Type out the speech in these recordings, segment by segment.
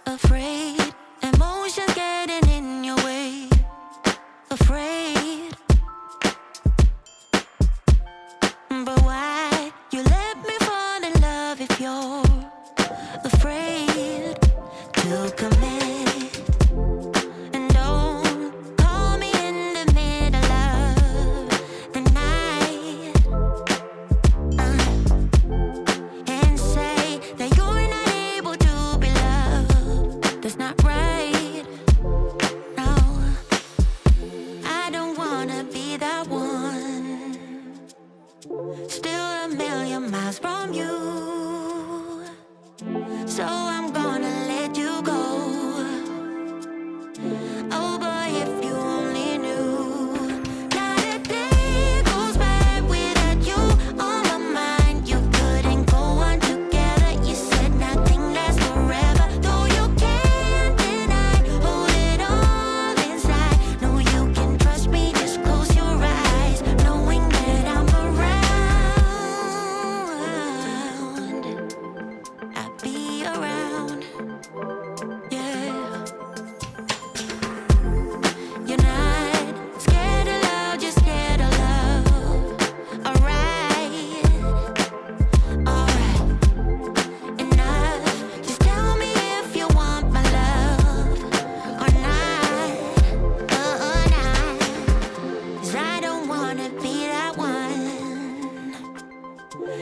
Afraid, emotions getting in your way. Afraid, but why you let me fall in love if you're afraid to commit? And don't call me in the middle of the night and say that you're not able to be loved. That's not right. No, I don't wanna be that one. Still a million miles from you, so I'm gonna let you go. Oh boy, if you only knew, not a day goes by without you on my mind. You couldn't go on together. You said nothing lasts forever, though you can't deny. Hold it all inside. No, you can trust me. Just close your eyes, knowing that I'm around. I'll be around. Yeah. You're not scared of love, just scared of love. Alright, alright, enough. Just tell me if you want my love or not, or not. 'Cause I don't wanna be that one.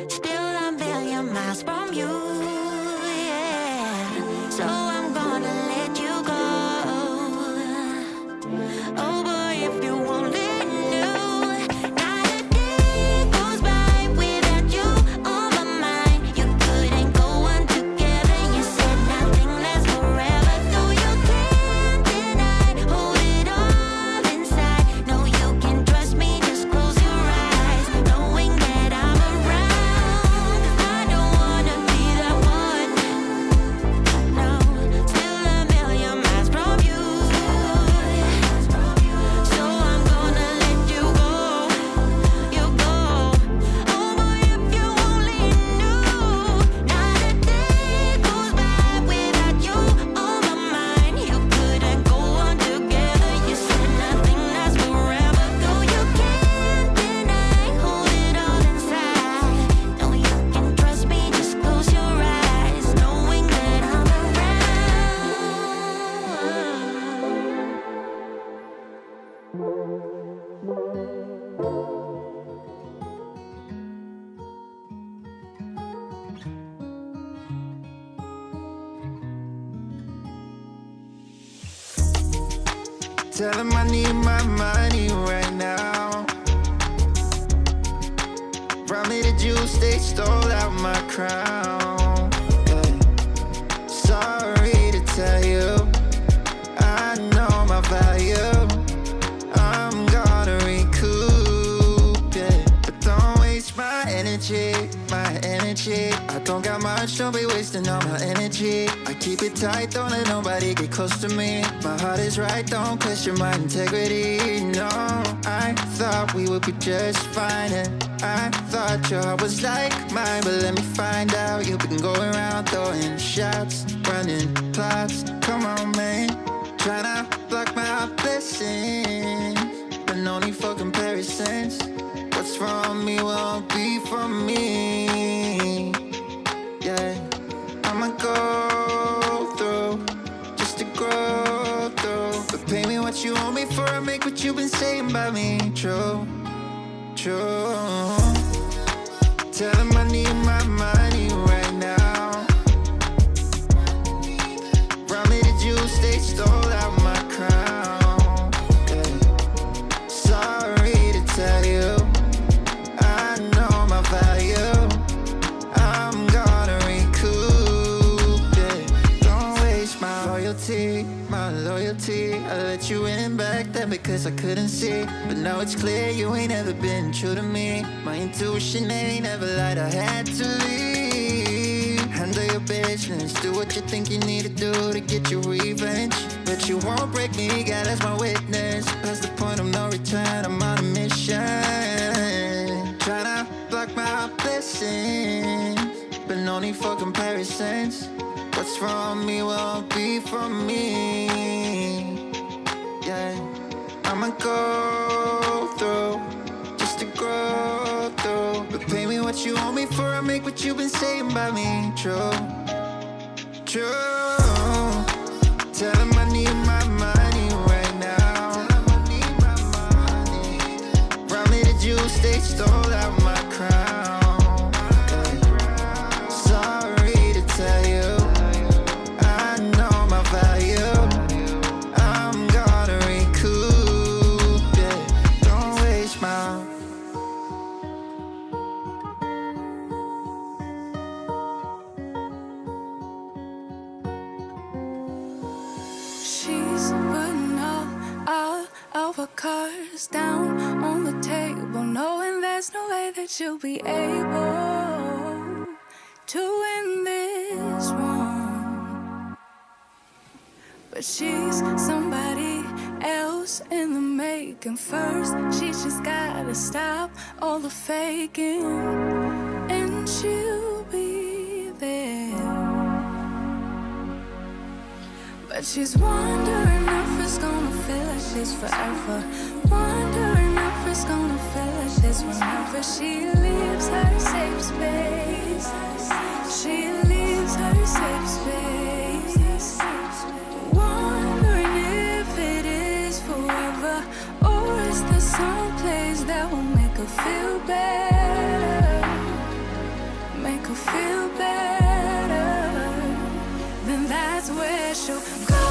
Still a million miles from you, yeah. So I'm gonna let you go. Oh boy, if you only knew, not a day goes by without you on my mind. You couldn't go on together. You said nothing lasts forever, though you can't deny. Hold it all inside. No, you can trust me. Just close your eyes, knowing that I'm around. I don't wanna be that one. No, still a million miles from you. So I'm gonna let you go. You go. Oh boy, if you only knew, not a day goes by without you on my mind. You couldn't go on together. You said nothing lasts forever, though you can't deny. Hold it all inside. No, you can trust me. Just close your eyes, knowing that I'm around. Tell him I need my money right now. Brought me the juice, they stole out my crown. Yeah. Sorry to tell you, I know my value. I'm gonna recoup, yeah. But don't waste my energy, my energy. I don't got much, don't be wasting all my energy. I keep it tight, don't let nobody get close to me. My heart is right, don't question my integrity. No, I thought we would be just fine, and I thought your heart was like mine. But let me find out, you've been going around throwing shots, running plots. Come on, man, tryna block my blessings, but no need for comparisons. What's from me won't be from me. Yeah, I'ma go through just to grow through. But pay me what you owe me for, I make what you've been saying about me true, true. Tell him I need my money right now. Brought me the juice, they stole out my crown. Yeah. Sorry to tell you, I know my value. I'm gonna recoup, yeah. Don't waste my loyalty, my loyalty. I let you in back then because I couldn't see, but now it's clear you ain't ever been true to me. My intuition ain't ever lied, I had to leave. Handle your bitch patience. Do what you think you need to do to get your revenge. But you won't break me, God, that's my witness. Past the point of no return, I'm on a mission. Tryna block my blessings, but no need for comparisons. What's from me won't be from me. Yeah, I'ma go through just to grow through. But pay me what you owe me for, I make what you've been saying about me true. True. Tell him I need my money right now. Round me the juice, they stole out my crown. Sorry to tell you, I know my value. I'm gonna recoup, yeah. Don't waste my. She's putting all of her cards down on the table, knowing there's no way that you'll be able to win this one. But she's somebody else in the making. First, she just gotta stop all the faking, and she'll be there. But she's wondering if it's gonna feel like this forever. Wondering if it's gonna feel like this whenever she leaves her safe space. She leaves her safe space. Wondering if it is forever, or is there some place that will make her feel better? Make her feel better. Then that's where she'll go.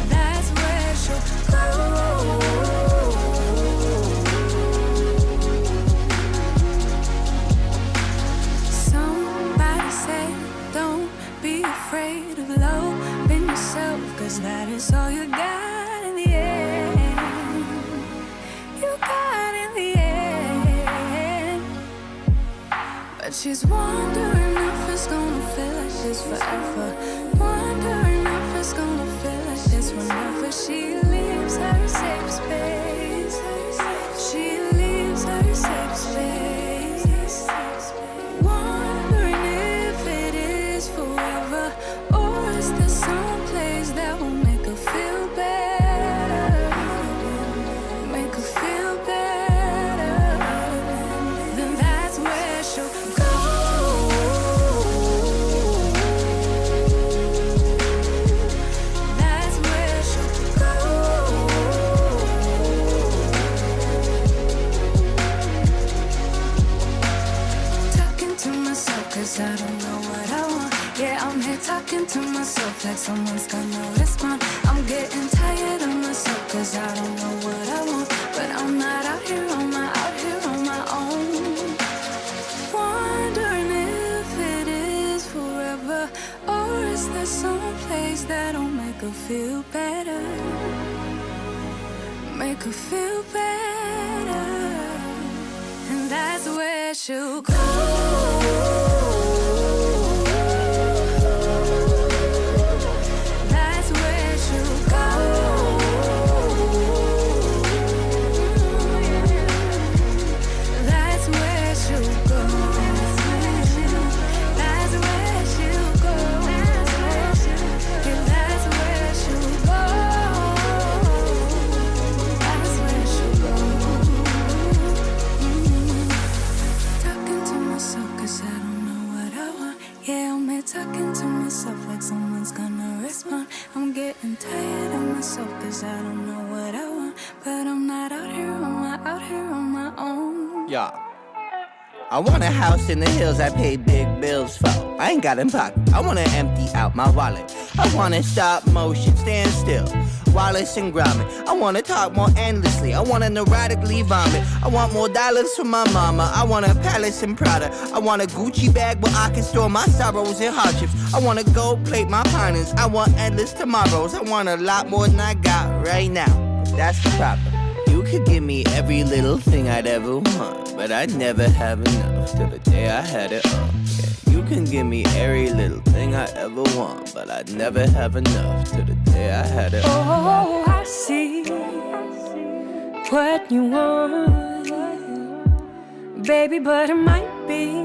That's where she'll go. Somebody say, don't be afraid of loving yourself, 'cause that is all you got in the end. You got in the end. But she's wondering if it's gonna feel like this forever. Wondering if it's gonna feel like this whenever she leaves her safe space. She leaves her safe space. Wondering if it is forever, or is there some place that will make her feel better? Make her feel better. Then that's where she'll go. That's where she'll go. Talking to myself 'cause I don't know what I want. Yeah, I'm here talking to myself like someone's gonna respond. I'm getting tired of myself 'cause I don't know what I want. But I'm not out here on my own. Wondering if it is forever, or is there some place that'll make her feel better? Make her feel better. And that's where she'll go. That's where she'll go. That's where she'll go. That's where she'll go. Yeah, that's where she'll go. That's where she'll go. Talking to myself 'cause I don't know what I want. Yeah, I'm here talking to myself like someone's gonna respond. I'm getting tired of myself 'cause I don't know what I want. But I'm not out here on my own. Yeah. I want a house in the hills I pay big bills for. I ain't got in pocket. I wanna empty out my wallet. I wanna stop motion, stand still. Wallace and Gromit. I wanna talk more endlessly. I wanna neurotically vomit. I want more dollars for my mama. I want a palace in Prada. I want a Gucci bag where I can store my sorrows and hardships. I wanna gold plate my partners. I want endless tomorrows. I want a lot more than I got right now. But that's the problem. You could give me every little thing I'd ever want, but I'd never have enough till the day I had it all. Yeah, you can give me every little thing I ever want, but I'd never have enough till the day I had it all. Oh, I see what you want, baby, but it might be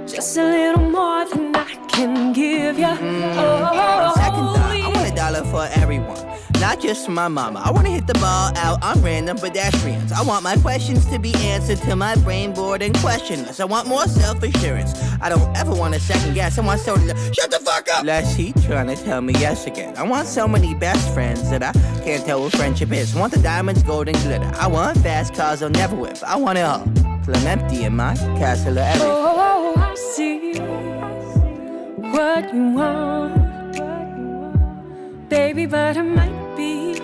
just a little more than I can give you. Second thought, I want $1 for everyone, not just for my mama. I wanna hit the ball out on random pedestrians. I want my questions to be answered till my brain bored and questionless. I want more self-assurance. I don't ever want to second guess. I want so shut the fuck up. Lest he trying to tell me yes again. I want so many best friends that I can't tell what friendship is. I want the diamonds, gold, and glitter. I want fast cars I'll never whip. I want it all till I'm empty in my castle of everything. Oh, I see what you want, baby, but it might be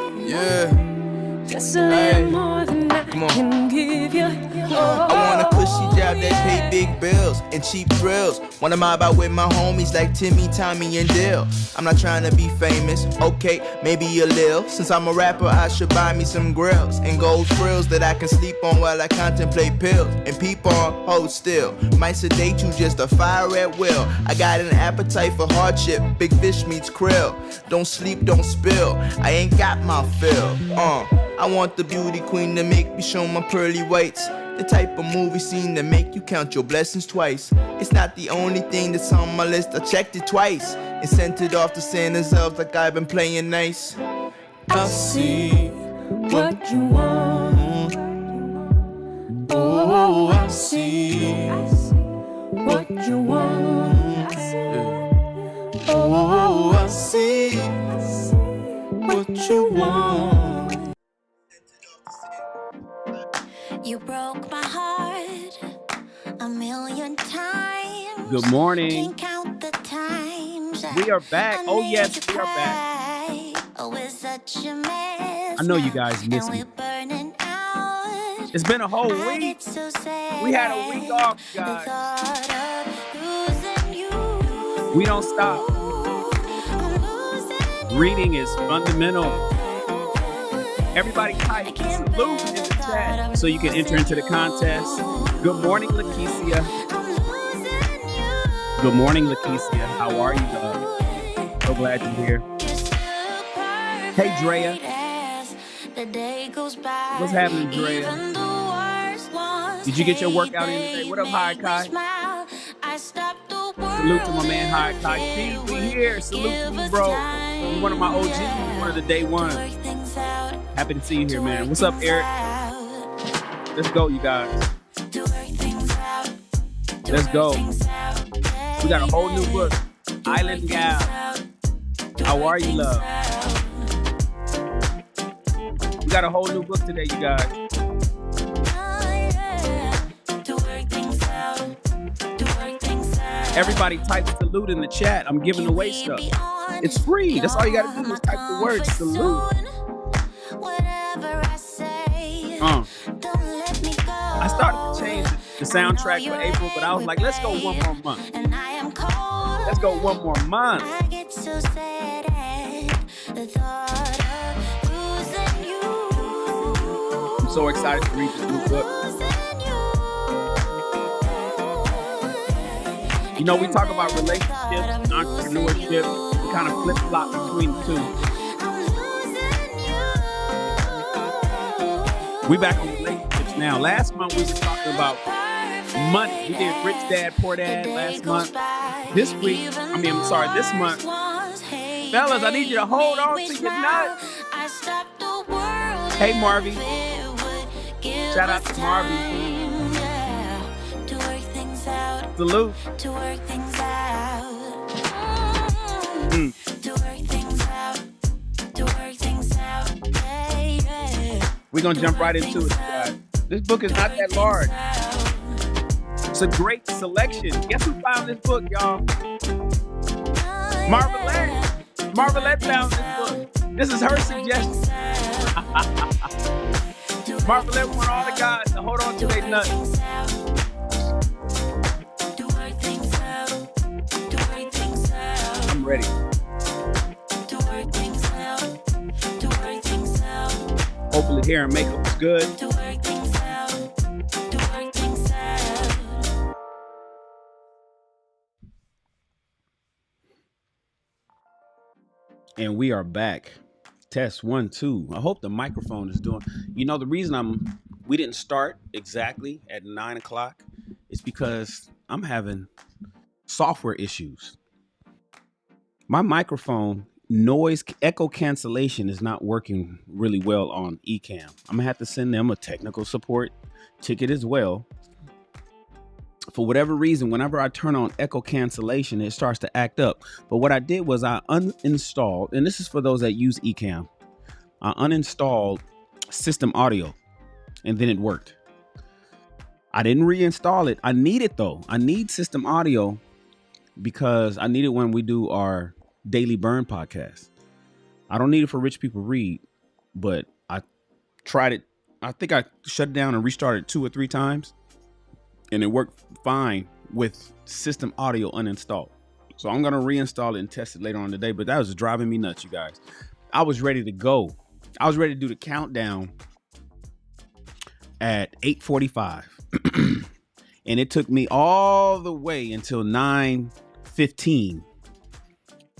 just a little more than I can give you. I want a cushy job that pay big bills and cheap thrills. Wanna mob out with my homies like Timmy, Tommy, and Dill. I'm not trying to be famous, okay, maybe a lil. Since I'm a rapper, I should buy me some grills and gold frills that I can sleep on while I contemplate pills and peep on, hold still. Might sedate you, just a fire at will. I got an appetite for hardship, big fish meets krill. Don't sleep, don't spill, I ain't got my fill. I want the beauty queen to make me show my pearly whites. The type of movie scene that make you count your blessings twice. It's not the only thing that's on my list, I checked it twice and sent it off to Santa's elves like I've been playing nice. I see what you want. Oh, I see what you want. Oh, I see what you want. You broke my heart a million times. Good morning. Can't count the times We are back. I Oh, made yes, you we are back. cry. Oh, it's such a mess. I know you guys And miss we're me. burning out. It's been a whole I week. get so sad. We had a week off, The guys. thought of losing you. We don't stop. I'm losing you. Reading is fundamental. Everybody type salute in the chat so you can enter into the contest. Good morning, Lakeisha. I'm losing you. Good morning, Lakeisha. How are you, love? So glad you're here. Hey, Drea. What's happening, Drea? Did you get your workout in today? What up, High Kai? Salute to my man, High Kai. Steve, we here. Salute to you, bro. You're one of my OGs, one of the day ones. Happy to see you here, man. What's up, Eric? Let's go, you guys. Let's go. We got a whole new book, Island Gal. How are you, love? We got a whole new book today, you guys. Everybody type salute in the chat. I'm giving away stuff. It's free. That's all you gotta do is type the word salute. I started to change the soundtrack for April, but I was like, let's go one more month. Let's go one more month. I'm so excited to read this new book. You know, we talk about relationships and entrepreneurship. We kind of flip-flop between the two. We back on relationships now. Last month we were talking about money. We did Rich Dad, Poor Dad last month. This month. Fellas, I need you to hold on to your nut. Hey, Marvy. Shout out to Marvy. Salute. We're going to jump right into it, guys. This book is not that large. It's a great selection. Guess who found this book, y'all? Marvelette. Marvelette found this book. This is her suggestion. Marvelette want all the guys to hold on to their nuts. I'm ready. Hopefully hair and makeup was good. To work things out, to work things out. And we are back. Test 1, 2. I hope the microphone is doing. You know, the reason we didn't start exactly at 9 o'clock is because I'm having software issues. My microphone noise echo cancellation is not working really well on Ecamm. I'm gonna have to send them a technical support ticket as well. For whatever reason, whenever I turn on echo cancellation, it starts to act up. But what I did was I uninstalled, and this is for those that use Ecamm. I uninstalled system audio, and then it worked. I didn't reinstall it. I need it though. I need system audio because I need it when we do our Daily Burn podcast. I don't need it for Rich People Read, but I tried it. I think I shut it down and restarted 2 or 3 times. And it worked fine with system audio uninstalled. So I'm going to reinstall it and test it later on today. But that was driving me nuts, you guys. I was ready to go. I was ready to do the countdown at 8:45. And it took me all the way until 9:15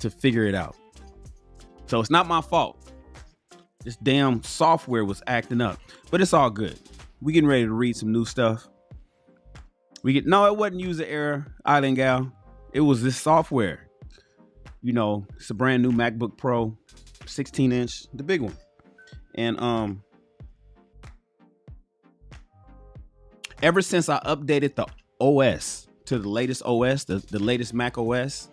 to figure it out. So it's not my fault. This damn software was acting up. But it's all good. We getting ready to read some new stuff. No, it wasn't user error, Island Gal. It was this software. You know, it's a brand new MacBook Pro, 16-inch, the big one. And ever since I updated the OS to the latest OS, the latest Mac OS,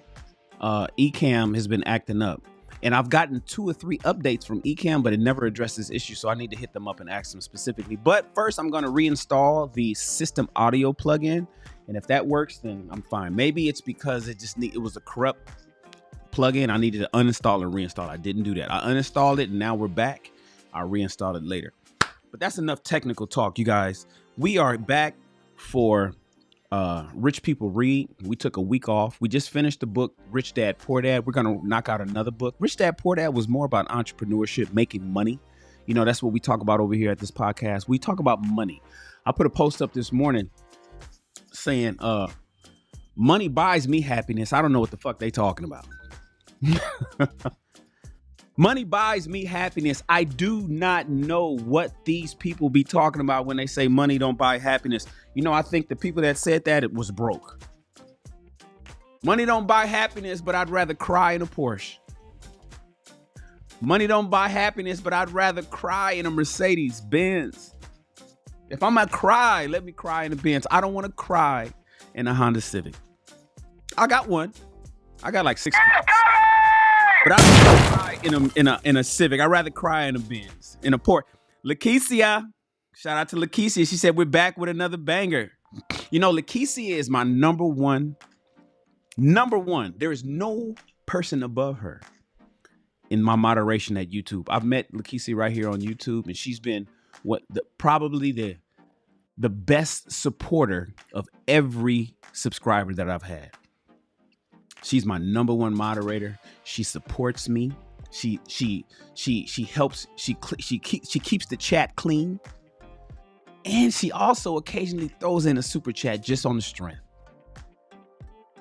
Ecamm has been acting up. And I've gotten 2 or 3 updates from Ecamm, but it never addressed this issue. So I need to hit them up and ask them specifically. But first, I'm going to reinstall the system audio plugin. And if that works, then I'm fine. Maybe it's because it was a corrupt plugin. I needed to uninstall and reinstall. I didn't do that. I uninstalled it and now we're back. I'll reinstall it later. But that's enough technical talk, you guys. We are back for Rich People Read. We took a week off. We just finished the book Rich Dad Poor Dad. We're gonna knock out another book. Rich Dad Poor Dad was more about entrepreneurship, making money. You know, that's what we talk about over here at this podcast. We talk about money. I put a post up this morning saying money buys me happiness. I don't know what the fuck they talking about. Money buys me happiness. I do not know what these people be talking about when they say money don't buy happiness. You know, I think the people that said that, it was broke. Money don't buy happiness, but I'd rather cry in a Porsche. Money don't buy happiness, but I'd rather cry in a Mercedes Benz. If I'm gonna cry, let me cry in a Benz. I don't want to cry in a Honda Civic. I got one. I got like 6 cars. But I'd rather cry in a Civic. I'd rather cry in a Benz, in a Porsche. Lakeisha, shout out to Lakeisha. She said we're back with another banger. You know, Lakeisha is my number one. There is no person above her in my moderation at YouTube. I've met Lakeisha right here on YouTube, and she's been probably the best supporter of every subscriber that I've had. She's my number one moderator. She supports me. She helps. She keeps the chat clean, and she also occasionally throws in a super chat just on the strength.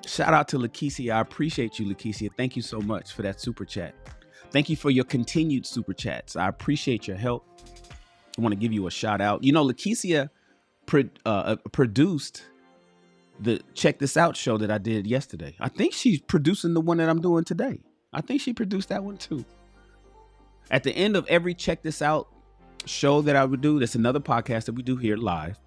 Shout out to Lakeisha. I appreciate you, Lakeisha. Thank you so much for that super chat. Thank you for your continued super chats. I appreciate your help. I want to give you a shout out. You know, Lakeisha produced the Check This Out show that I did yesterday. I think she's producing the one that I'm doing today. I think she produced that one too. At the end of every Check This Out show that I would do, that's another podcast that we do here live.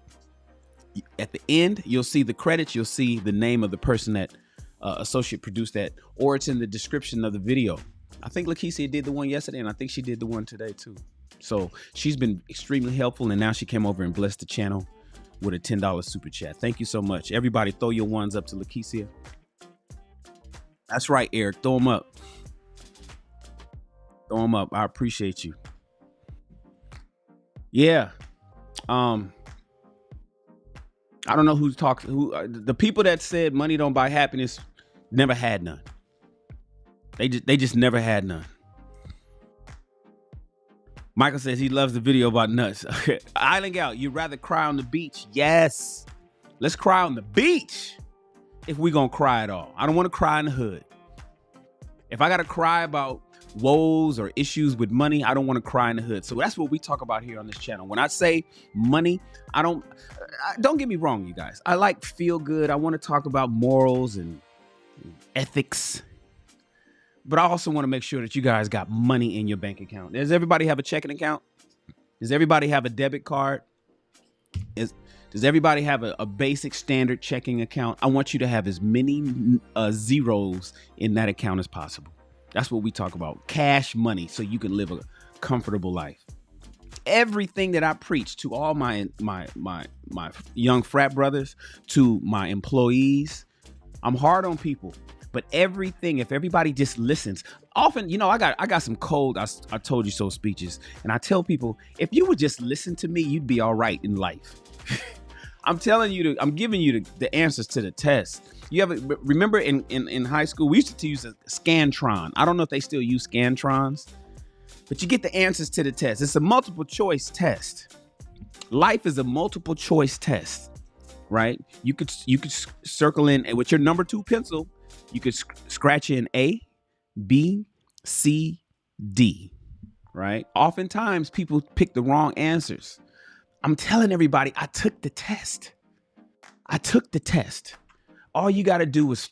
At the end, you'll see the credits. You'll see the name of the person that associate produced that, or it's in the description of the video. I think Lakeisha did the one yesterday, and I think she did the one today too. So she's been extremely helpful, and now she came over and blessed the channel with a $10 super chat. Thank you so much. Everybody throw your ones up to Lakeisha. That's right, Eric. Throw them up. Throw them up. I appreciate you. Yeah. I don't know who's talking. The people that said money don't buy happiness never had none. They just never had none. Michael says he loves the video about nuts. Island Gal, you'd rather cry on the beach? Yes. Let's cry on the beach if we gonna cry at all. I don't want to cry in the hood. If I gotta cry about woes or issues with money, I don't want to cry in the hood. So that's what we talk about here on this channel. When I say money, don't get me wrong, you guys. I like feel good. I want to talk about morals and ethics. But I also want to make sure that you guys got money in your bank account. Does everybody have a checking account? Does everybody have a debit card? Does everybody have a basic standard checking account? I want you to have as many zeros in that account as possible. That's what we talk about. Cash money so you can live a comfortable life. Everything that I preach to all my young frat brothers, to my employees, I'm hard on people. But everything, if everybody just listens, often, you know, I got some cold, I told you so speeches. And I tell people, if you would just listen to me, you'd be all right in life. I'm telling you, I'm giving you the answers to the test. Remember in high school, we used to use a Scantron. I don't know if they still use Scantrons, but you get the answers to the test. It's a multiple choice test. Life is a multiple choice test, right? You could circle in with your number 2 pencil. You could scratch in A, B, C, D, right? Oftentimes people pick the wrong answers. I'm telling everybody, I took the test. All you got to do is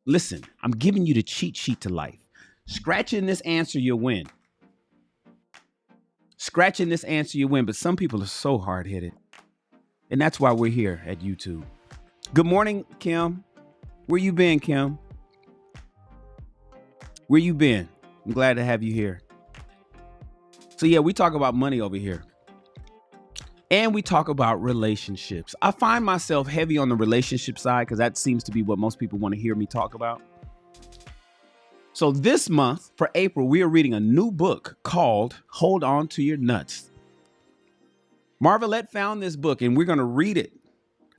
listen. I'm giving you the cheat sheet to life. Scratching this answer, you'll win. But some people are so hard-headed. And that's why we're here at YouTube. Good morning, Kim. Where you been, Kim? Where you been? I'm glad to have you here. So yeah, we talk about money over here. And we talk about relationships. I find myself heavy on the relationship side because that seems to be what most people want to hear me talk about. So this month, for April, we are reading a new book called Hold On to Your Nuts. Marvelette found this book and we're going to read it.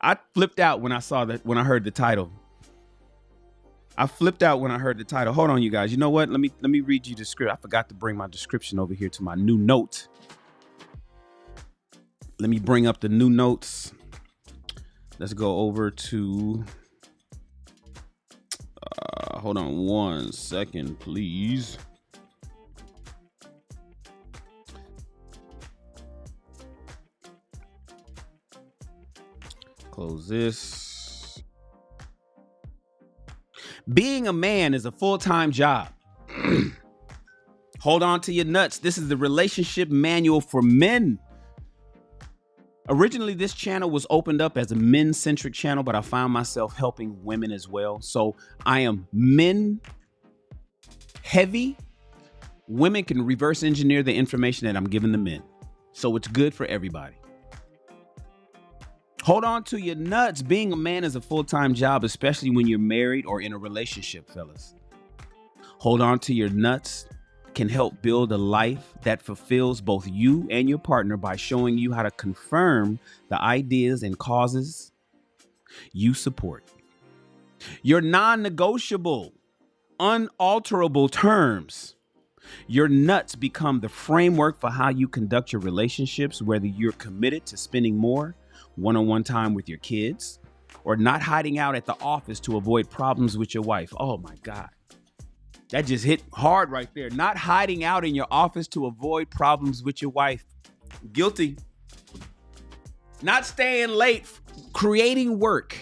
I flipped out when I heard the title. Hold on, you guys. You know what? Let me read you the script. I forgot to bring my description over here to my new note. Let me bring up the new notes. Let's go over to, hold on 1 second, please. Close this. Being a man is a full-time job. Hold on to your nuts. This is the relationship manual for men. Originally, this channel was opened up as a men-centric channel, but I found myself helping women as well. So I am men heavy. Women can reverse engineer the information that I'm giving the men. So it's good for everybody. Hold on to your nuts. Being a man is a full-time job, especially when you're married or in a relationship, fellas. Hold on to your nuts can help build a life that fulfills both you and your partner by showing you how to confirm the ideas and causes you support. Your non-negotiable, unalterable terms. Your nuts become the framework for how you conduct your relationships, whether you're committed to spending more one-on-one time with your kids or not hiding out at the office to avoid problems with your wife. Oh my God. That just hit hard right there. Not hiding out in your office to avoid problems with your wife. Guilty. Not staying late, creating work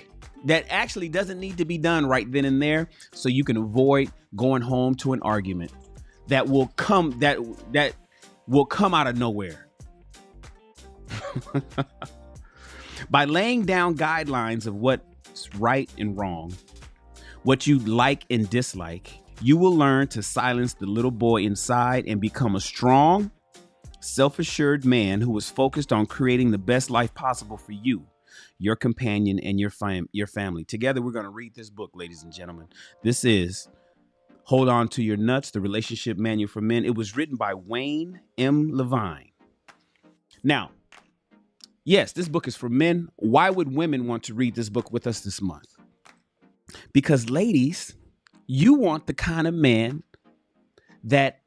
that actually doesn't need to be done right then and there so you can avoid going home to an argument that will come out of nowhere. By laying down guidelines of what's right and wrong, what you like and dislike, you will learn to silence the little boy inside and become a strong, self-assured man who is focused on creating the best life possible for you, your companion, and your family. Together, we're going to read this book, ladies and gentlemen. This is Hold On to Your Nuts, the Relationship Manual for Men. It was written by Wayne M. Levine. Now, yes, this book is for men. Why would women want to read this book with us this month? Because, ladies, you want the kind of man that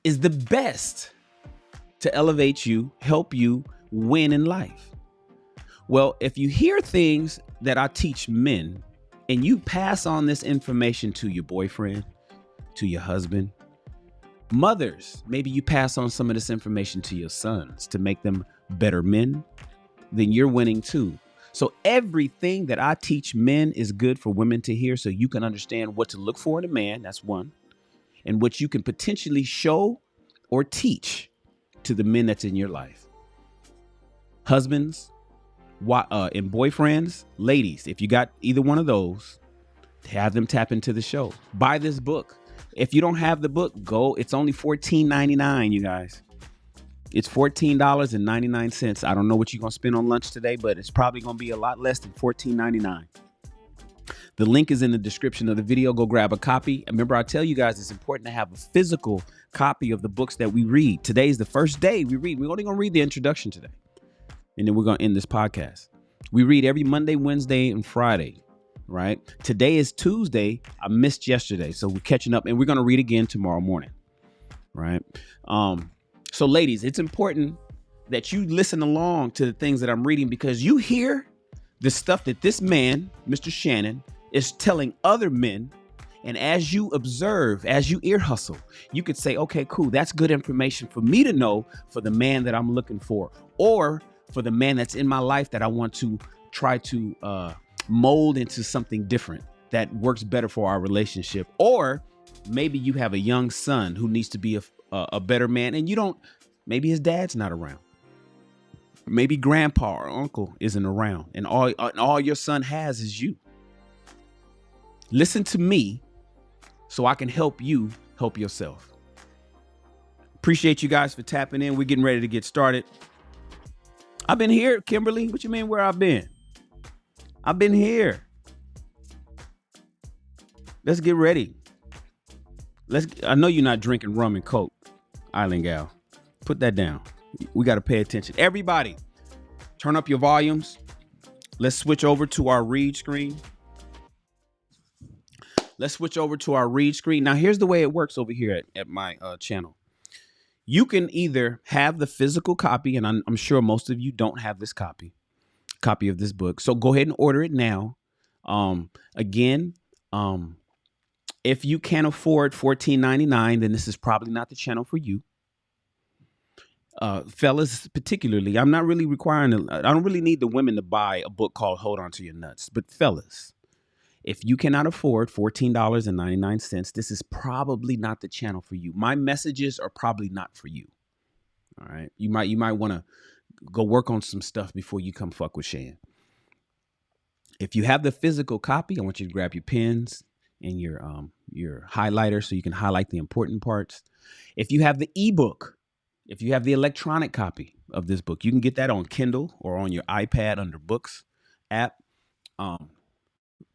is the best to elevate you, help you win in life. Well, if you hear things that I teach men and you pass on this information to your boyfriend, to your husband, mothers, maybe you pass on some of this information to your sons to make them better men, then you're winning too. So everything that I teach men is good for women to hear so you can understand what to look for in a man. That's one. And what you can potentially show or teach to the men that's in your life. Husbands and boyfriends, ladies, if you got either one of those, have them tap into the show. Buy this book. If you don't have the book, go. It's only $14.99, you guys. It's $14.99. I don't know what you're going to spend on lunch today, but it's probably going to be a lot less than $14.99. The link is in the description of the video. Go grab a copy. Remember, I tell you guys it's important to have a physical copy of the books that we read. Today is the first day we read. We're only going to read the introduction today. And then we're going to end this podcast. We read every Monday, Wednesday, and Friday, right? Today is Tuesday. I missed yesterday. So we're catching up and we're going to read again tomorrow morning, right? So ladies, it's important that you listen along to the things that I'm reading because you hear the stuff that this man, Mr. Shannon, is telling other men. And as you observe, as you ear hustle, you could say, okay, cool. That's good information for me to know for the man that I'm looking for, or for the man that's in my life that I want to try to mold into something different that works better for our relationship. Or maybe you have a young son who needs to be a better man and you don't, maybe his dad's not around. Maybe grandpa or uncle isn't around and all your son has is you. Listen to me so I can help you help yourself. Appreciate you guys for tapping in. We're getting ready to get started. I've been here, Kimberly. What you mean where I've been? I've been here. Let's get ready. I know you're not drinking rum and Coke, Island Gal. Put that down. We got to pay attention. Everybody, turn up your volumes. Let's switch over to our read screen. Now, here's the way it works over here at my channel. You can either have the physical copy, and I'm sure most of you don't have this copy of this book. So go ahead and order it now. If you can't afford $14.99, then this is probably not the channel for you. Fellas, particularly, I'm not really requiring, I don't really need the women to buy a book called Hold On To Your Nuts. But fellas, if you cannot afford $14.99, this is probably not the channel for you. My messages are probably not for you. All right. You might want to go work on some stuff before you come fuck with Shan. If you have the physical copy, I want you to grab your pens and your highlighter so you can highlight the important parts. If you have the ebook, if you have the electronic copy of this book, you can get that on Kindle or on your iPad under Books app.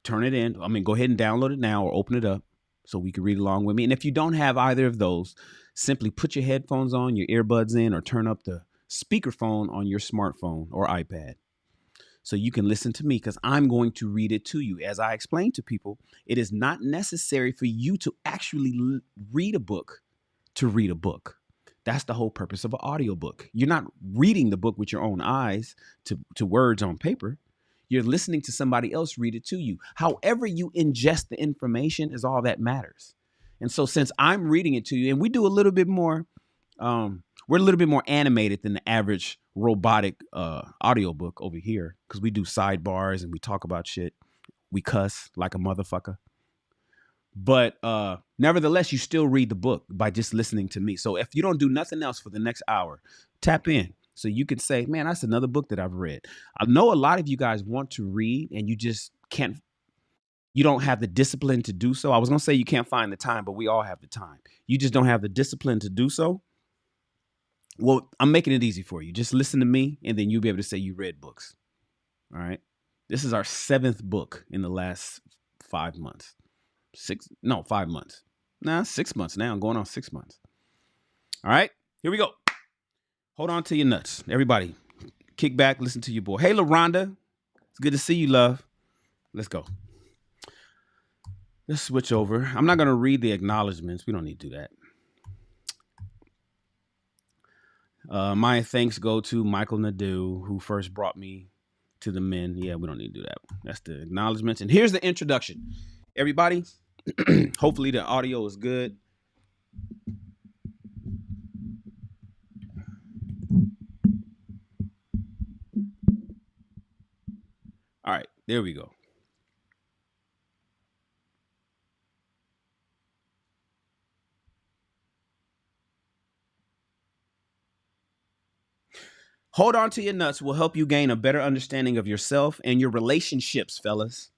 Turn it in. Go ahead and download it now or open it up so we can read along with me. And if you don't have either of those, simply put your headphones on, your earbuds in, or turn up the speakerphone on your smartphone or iPad so you can listen to me because I'm going to read it to you. As I explain to people, it is not necessary for you to actually read a book to read a book. That's the whole purpose of an audiobook. You're not reading the book with your own eyes to words on paper. You're listening to somebody else read it to you. However you ingest the information is all that matters. And so since I'm reading it to you, and we do a little bit more, we're a little bit more animated than the average robotic audiobook over here because we do sidebars and we talk about shit. We cuss like a motherfucker. But nevertheless, you still read the book by just listening to me. So if you don't do nothing else for the next hour, tap in. So you can say, man, that's another book that I've read. I know a lot of you guys want to read and you just can't, you don't have the discipline to do so. I was going to say you can't find the time, but we all have the time. You just don't have the discipline to do so. Well, I'm making it easy for you. Just listen to me and then you'll be able to say you read books. All right. This is our 7th book in the last 5 months. 5 months. 6 months now. I'm going on 6 months. All right. Here we go. Hold on to your nuts. Everybody, kick back, listen to your boy. Hey, LaRonda. It's good to see you, love. Let's go. Let's switch over. I'm not going to read the acknowledgments. We don't need to do that. My thanks go to Michael Nadeau, who first brought me to the men. Yeah, we don't need to do that. That's the acknowledgments. And here's the introduction. Everybody, hopefully the audio is good. All right, there we go. Hold on to your nuts will help you gain a better understanding of yourself and your relationships, fellas.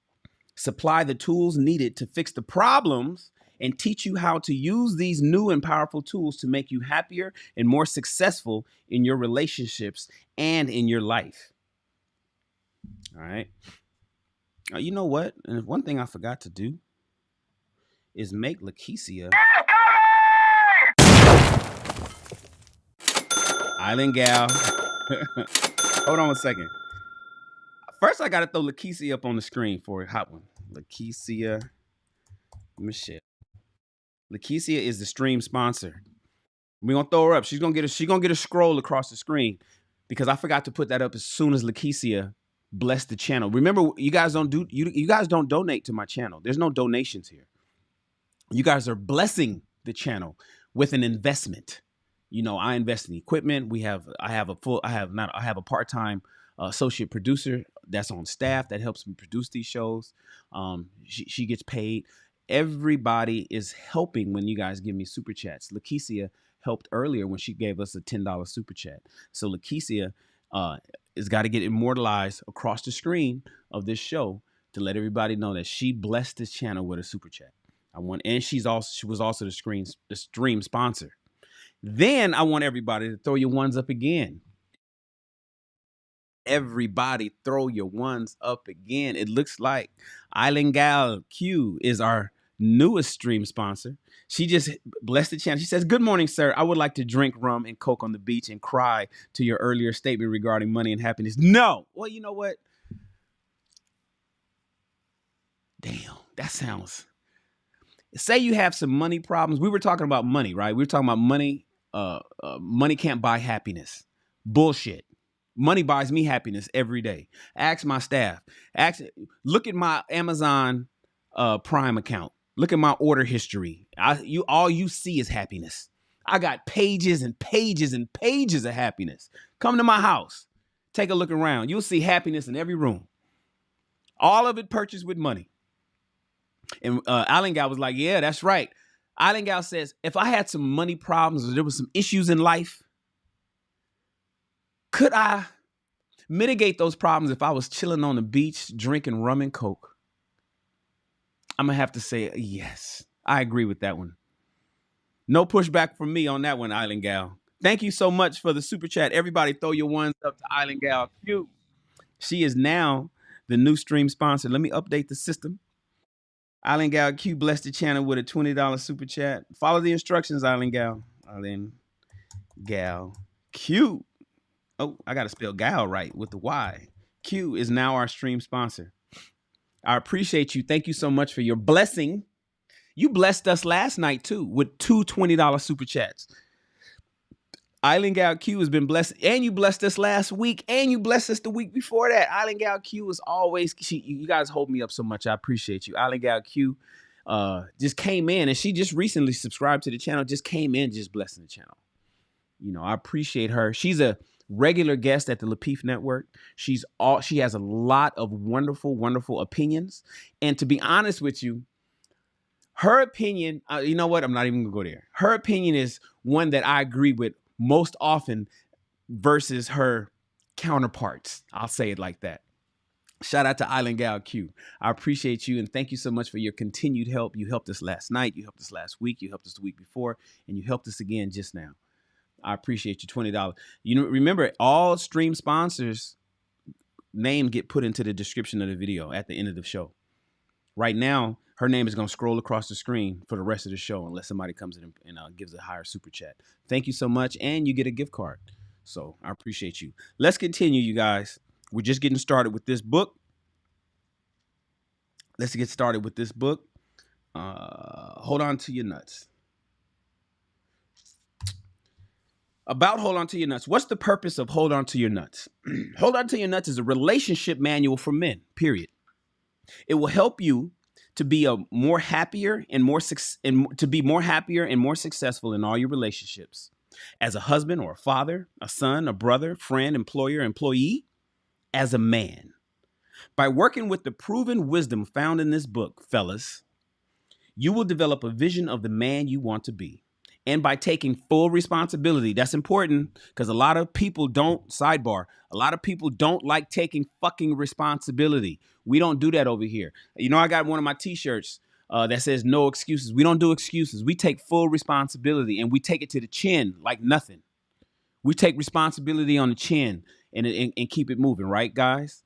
Supply the tools needed to fix the problems and teach you how to use these new and powerful tools to make you happier and more successful in your relationships and in your life. All right. You know what? And one thing I forgot to do is make Lakeisha Island Gal. Hold on a second. First, I got to throw Lakeisha up on the screen for a hot one. Lakeisha Michelle. Lakeisha is the stream sponsor. We're gonna throw her up. She's gonna get a scroll across the screen because I forgot to put that up as soon as Lakeisha blessed the channel. Remember, you guys don't donate to my channel. There's no donations here. You guys are blessing the channel with an investment. You know, I invest in equipment. I have a part-time associate producer that's on staff that helps me produce these shows. She gets paid. Everybody is helping when you guys give me super chats. Lakeisha helped earlier when she gave us a $10 super chat. So Lakeisha has got to get immortalized across the screen of this show to let everybody know that she blessed this channel with a super chat. And she was also the stream sponsor. Then I want everybody to throw your ones up again. Everybody throw your ones up again. It looks like Island Gal Q is our newest stream sponsor. She just blessed the channel. She says, "Good morning, sir. I would like to drink rum and coke on the beach and cry to your earlier statement regarding money and happiness." No. Well, you know what? Damn, that sounds... Say you have some money problems. We were talking about money, right? We were talking about money. Money can't buy happiness. Bullshit. Money buys me happiness every day. Ask my staff. Look at my Amazon Prime account. Look at my order history. All you see is happiness. I got pages and pages and pages of happiness. Come to my house. Take a look around. You'll see happiness in every room. All of it purchased with money. And Island Gal was like, yeah, that's right. Island Gal says, if I had some money problems or there was some issues in life, could I mitigate those problems if I was chilling on the beach, drinking rum and coke? I'm going to have to say, yes, I agree with that one. No pushback from me on that one, Island Gal. Thank you so much for the super chat. Everybody throw your ones up to Island Gal Q. She is now the new stream sponsor. Let me update the system. Island Gal Q blessed the channel with a $20 super chat. Follow the instructions, Island Gal. Island Gal Q. Oh, I got to spell Gal right with the Y. Q is now our stream sponsor. I appreciate you. Thank you so much for your blessing. You blessed us last night, too, with two $20 super chats. Island Gal Q has been blessed, and you blessed us last week, and you blessed us the week before that. Island Gal Q is always... you guys hold me up so much. I appreciate you. Island Gal Q just came in, and she just recently subscribed to the channel, just came in, just blessing the channel. You know, I appreciate her. She's a regular guest at the Lapeef Network. She has a lot of wonderful, wonderful opinions. And to be honest with you, her opinion, you know what? I'm not even gonna go there. Her opinion is one that I agree with most often versus her counterparts. I'll say it like that. Shout out to Island Gal Q. I appreciate you and thank you so much for your continued help. You helped us last night. You helped us last week. You helped us the week before. And you helped us again just now. I appreciate you. $20. You know, remember, all stream sponsors' name get put into the description of the video at the end of the show. Right now, her name is going to scroll across the screen for the rest of the show unless somebody comes in and gives a higher super chat. Thank you so much. And you get a gift card. So I appreciate you. Let's continue, you guys. We're just getting started with this book. Let's get started with this book. Hold on to your nuts. About Hold On to Your Nuts. What's the purpose of Hold On to Your Nuts? Hold On to Your Nuts is a relationship manual for men, period. It will help you to be more happier and more successful in all your relationships as a husband or a father, a son, a brother, friend, employer, employee, as a man. By working with the proven wisdom found in this book, fellas, you will develop a vision of the man you want to be. And by taking full responsibility, that's important because a lot of people don't like taking fucking responsibility. We don't do that over here. You know, I got one of my t-shirts that says no excuses. We don't do excuses. We take full responsibility and we take it to the chin like nothing. We take responsibility on the chin and keep it moving, right, guys?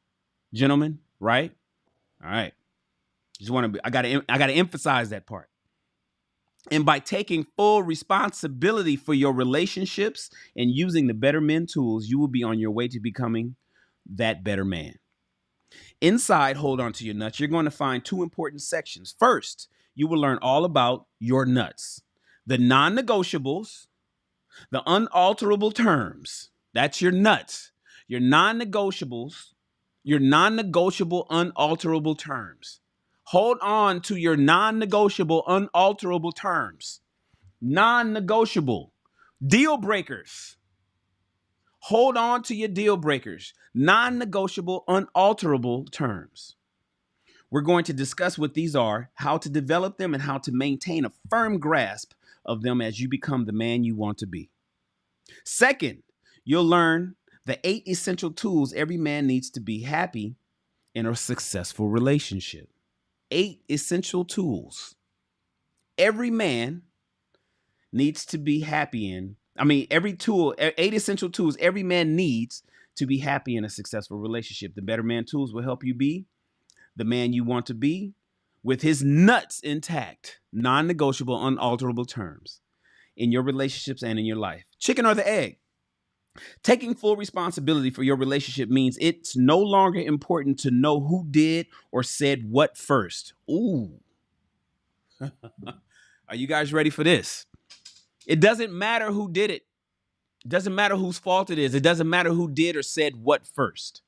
Gentlemen, right? All right. I gotta emphasize that part. And by taking full responsibility for your relationships and using the Better Men tools, you will be on your way to becoming that better man. Inside Hold On to Your Nuts, you're going to find two important sections. First, you will learn all about your nuts, the non-negotiables, the unalterable terms. That's your nuts, your non-negotiables, your non-negotiable, unalterable terms. Hold on to your non-negotiable, unalterable terms. Non-negotiable. Deal breakers. Hold on to your deal breakers. Non-negotiable, unalterable terms. We're going to discuss what these are, how to develop them, and how to maintain a firm grasp of them as you become the man you want to be. Second, you'll learn the 8 essential tools every man needs to be happy in a successful relationship. 8 essential tools every man needs to be happy in. 8 essential tools every man needs to be happy in a successful relationship. The Better Man tools will help you be the man you want to be with his nuts intact, non-negotiable, unalterable terms in your relationships and in your life. Chicken or the egg? Taking full responsibility for your relationship means it's no longer important to know who did or said what first. Ooh. Are you guys ready for this? It doesn't matter who did it. It doesn't matter whose fault it is. It doesn't matter who did or said what first.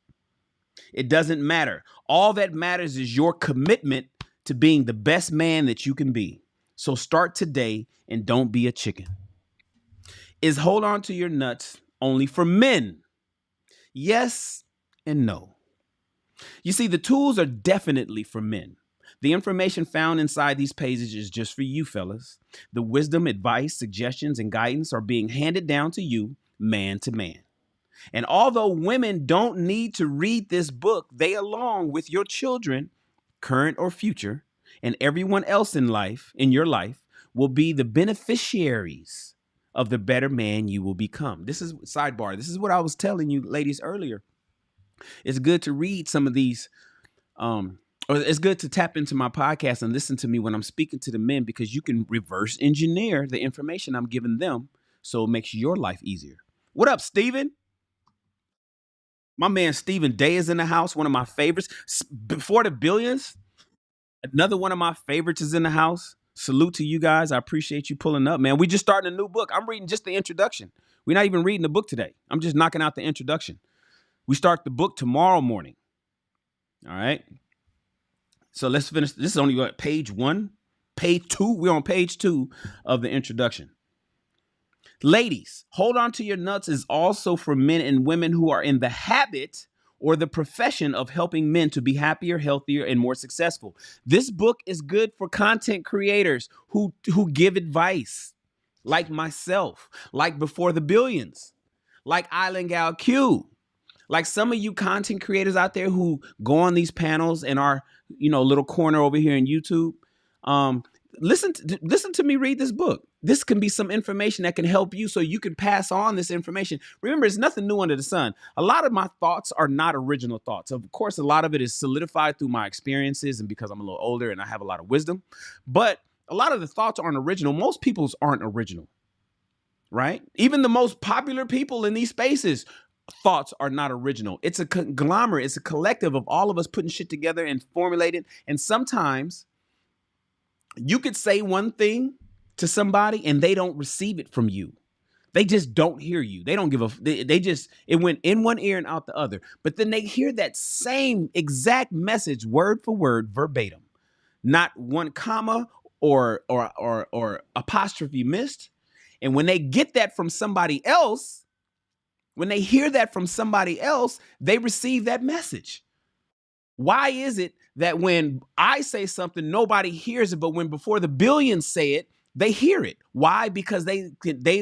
It doesn't matter. All that matters is your commitment to being the best man that you can be. So start today and don't be a chicken. Is Hold On to Your Nuts only for men? Yes and no. You see, the tools are definitely for men. The information found inside these pages is just for you, fellas. The wisdom, advice, suggestions, and guidance are being handed down to you, man to man. And although women don't need to read this book, they, along with your children, current or future, and everyone else in your life, will be the beneficiaries of the better man you will become. This is sidebar. This is what I was telling you ladies earlier. It's good to read some of these, or it's good to tap into my podcast and listen to me when I'm speaking to the men, because you can reverse engineer the information I'm giving them so it makes your life easier. What up, Steven? My man Stephen Day is in the house, one of my favorites. Before the Billions, another one of my favorites is in the house. Salute to you guys. I appreciate you pulling up, man. We just starting a new book. I'm reading just the introduction. We're not even reading the book today. I'm just knocking out the introduction. We start the book tomorrow morning. All right. So let's finish. This is only what, page 1, page 2. We're on page 2 of the introduction. Ladies, Hold On to Your Nuts is also for men and women who are in the habit or the profession of helping men to be happier, healthier, and more successful. This book is good for content creators who give advice, like myself, like Before the Billions, like Island Gal Q, like some of you content creators out there who go on these panels in our, little corner over here in YouTube. Listen to me read this book. This can be some information that can help you so you can pass on this information. Remember, it's nothing new under the sun. A lot of my thoughts are not original thoughts. Of course, a lot of it is solidified through my experiences and because I'm a little older and I have a lot of wisdom. But a lot of the thoughts aren't original. Most people's aren't original, right? Even the most popular people in these spaces, thoughts are not original. It's a conglomerate. It's a collective of all of us putting shit together and formulating. And sometimes you could say one thing to somebody and they don't receive it from you. They just don't hear you. They don't give a. They just it went in one ear and out the other. But then they hear that same exact message, word for word, verbatim, not one comma or apostrophe missed. And when they get that from somebody else, when they hear that from somebody else, they receive that message. Why is it that when I say something, nobody hears it, but when before the billions say it, they hear it? Why? Because they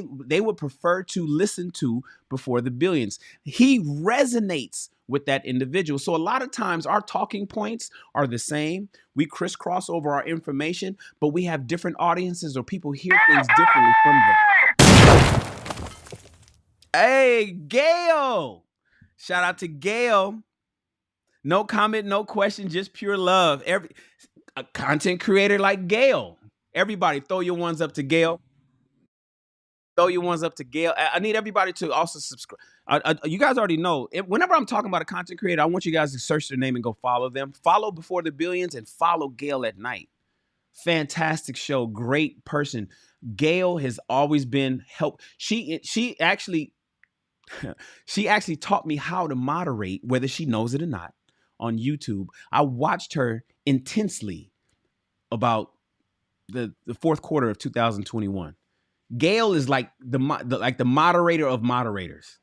would prefer to listen to before the billions. He resonates with that individual. So a lot of times our talking points are the same. We crisscross over our information, but we have different audiences or people hear things differently from them. Hey, Gail. Shout out to Gail. No comment, no question, just pure love. A content creator like Gail. Everybody, throw your ones up to Gail. Throw your ones up to Gail. I need everybody to also subscribe. You guys already know. Whenever I'm talking about a content creator, I want you guys to search their name and go follow them. Follow Before the Billions and follow Gail at Night. Fantastic show. Great person. Gail has always been help. She actually taught me how to moderate, whether she knows it or not, on YouTube. I watched her intensely about the fourth quarter of 2021. Gail is like the moderator of moderators.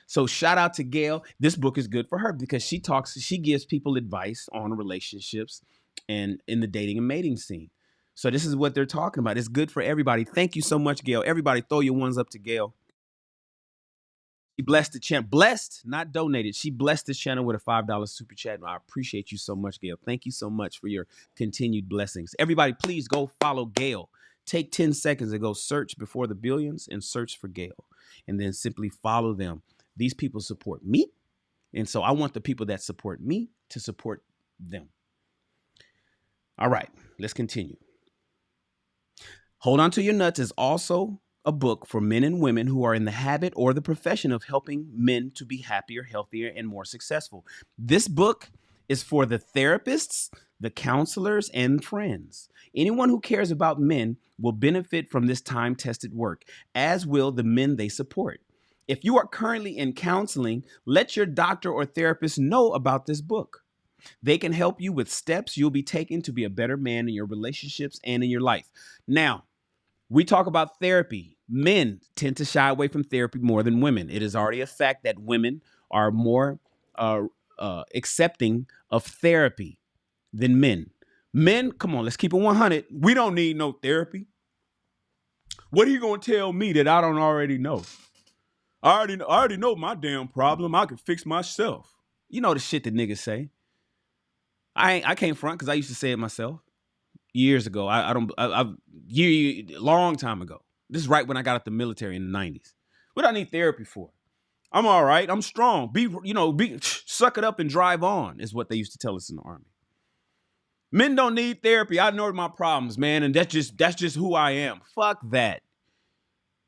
So shout out to Gail. This book is good for her because she gives people advice on relationships and in the dating and mating scene. So this is what they're talking about. It's good for everybody. Thank you so much, Gail. Everybody throw your ones up to Gail. She blessed the channel. Blessed, not donated. She blessed this channel with a $5 super chat. I appreciate you so much, Gail. Thank you so much for your continued blessings. Everybody, please go follow Gail. Take 10 seconds and go search Before the Billions and search for Gail. And then simply follow them. These people support me. And so I want the people that support me to support them. All right, let's continue. Hold On to Your Nuts is also a book for men and women who are in the habit or the profession of helping men to be happier, healthier, and more successful. This book is for the therapists, the counselors, and friends. Anyone who cares about men will benefit from this time-tested work, as will the men they support. If you are currently in counseling, let your doctor or therapist know about this book. They can help you with steps you'll be taking to be a better man in your relationships and in your life. Now, we talk about therapy. Men tend to shy away from therapy more than women. It is already a fact that women are more accepting of therapy than men. Men, come on, let's keep it 100. We don't need no therapy. What are you going to tell me that I don't already know? I already know my damn problem. I can fix myself. You know the shit that niggas say. I can't front because I used to say it myself years ago. Long time ago. This is right when I got out the military in the 90s. What do I need therapy for? I'm all right. I'm strong. Suck it up and drive on is what they used to tell us in the Army. Men don't need therapy. I know my problems, man, and that's just who I am. Fuck that.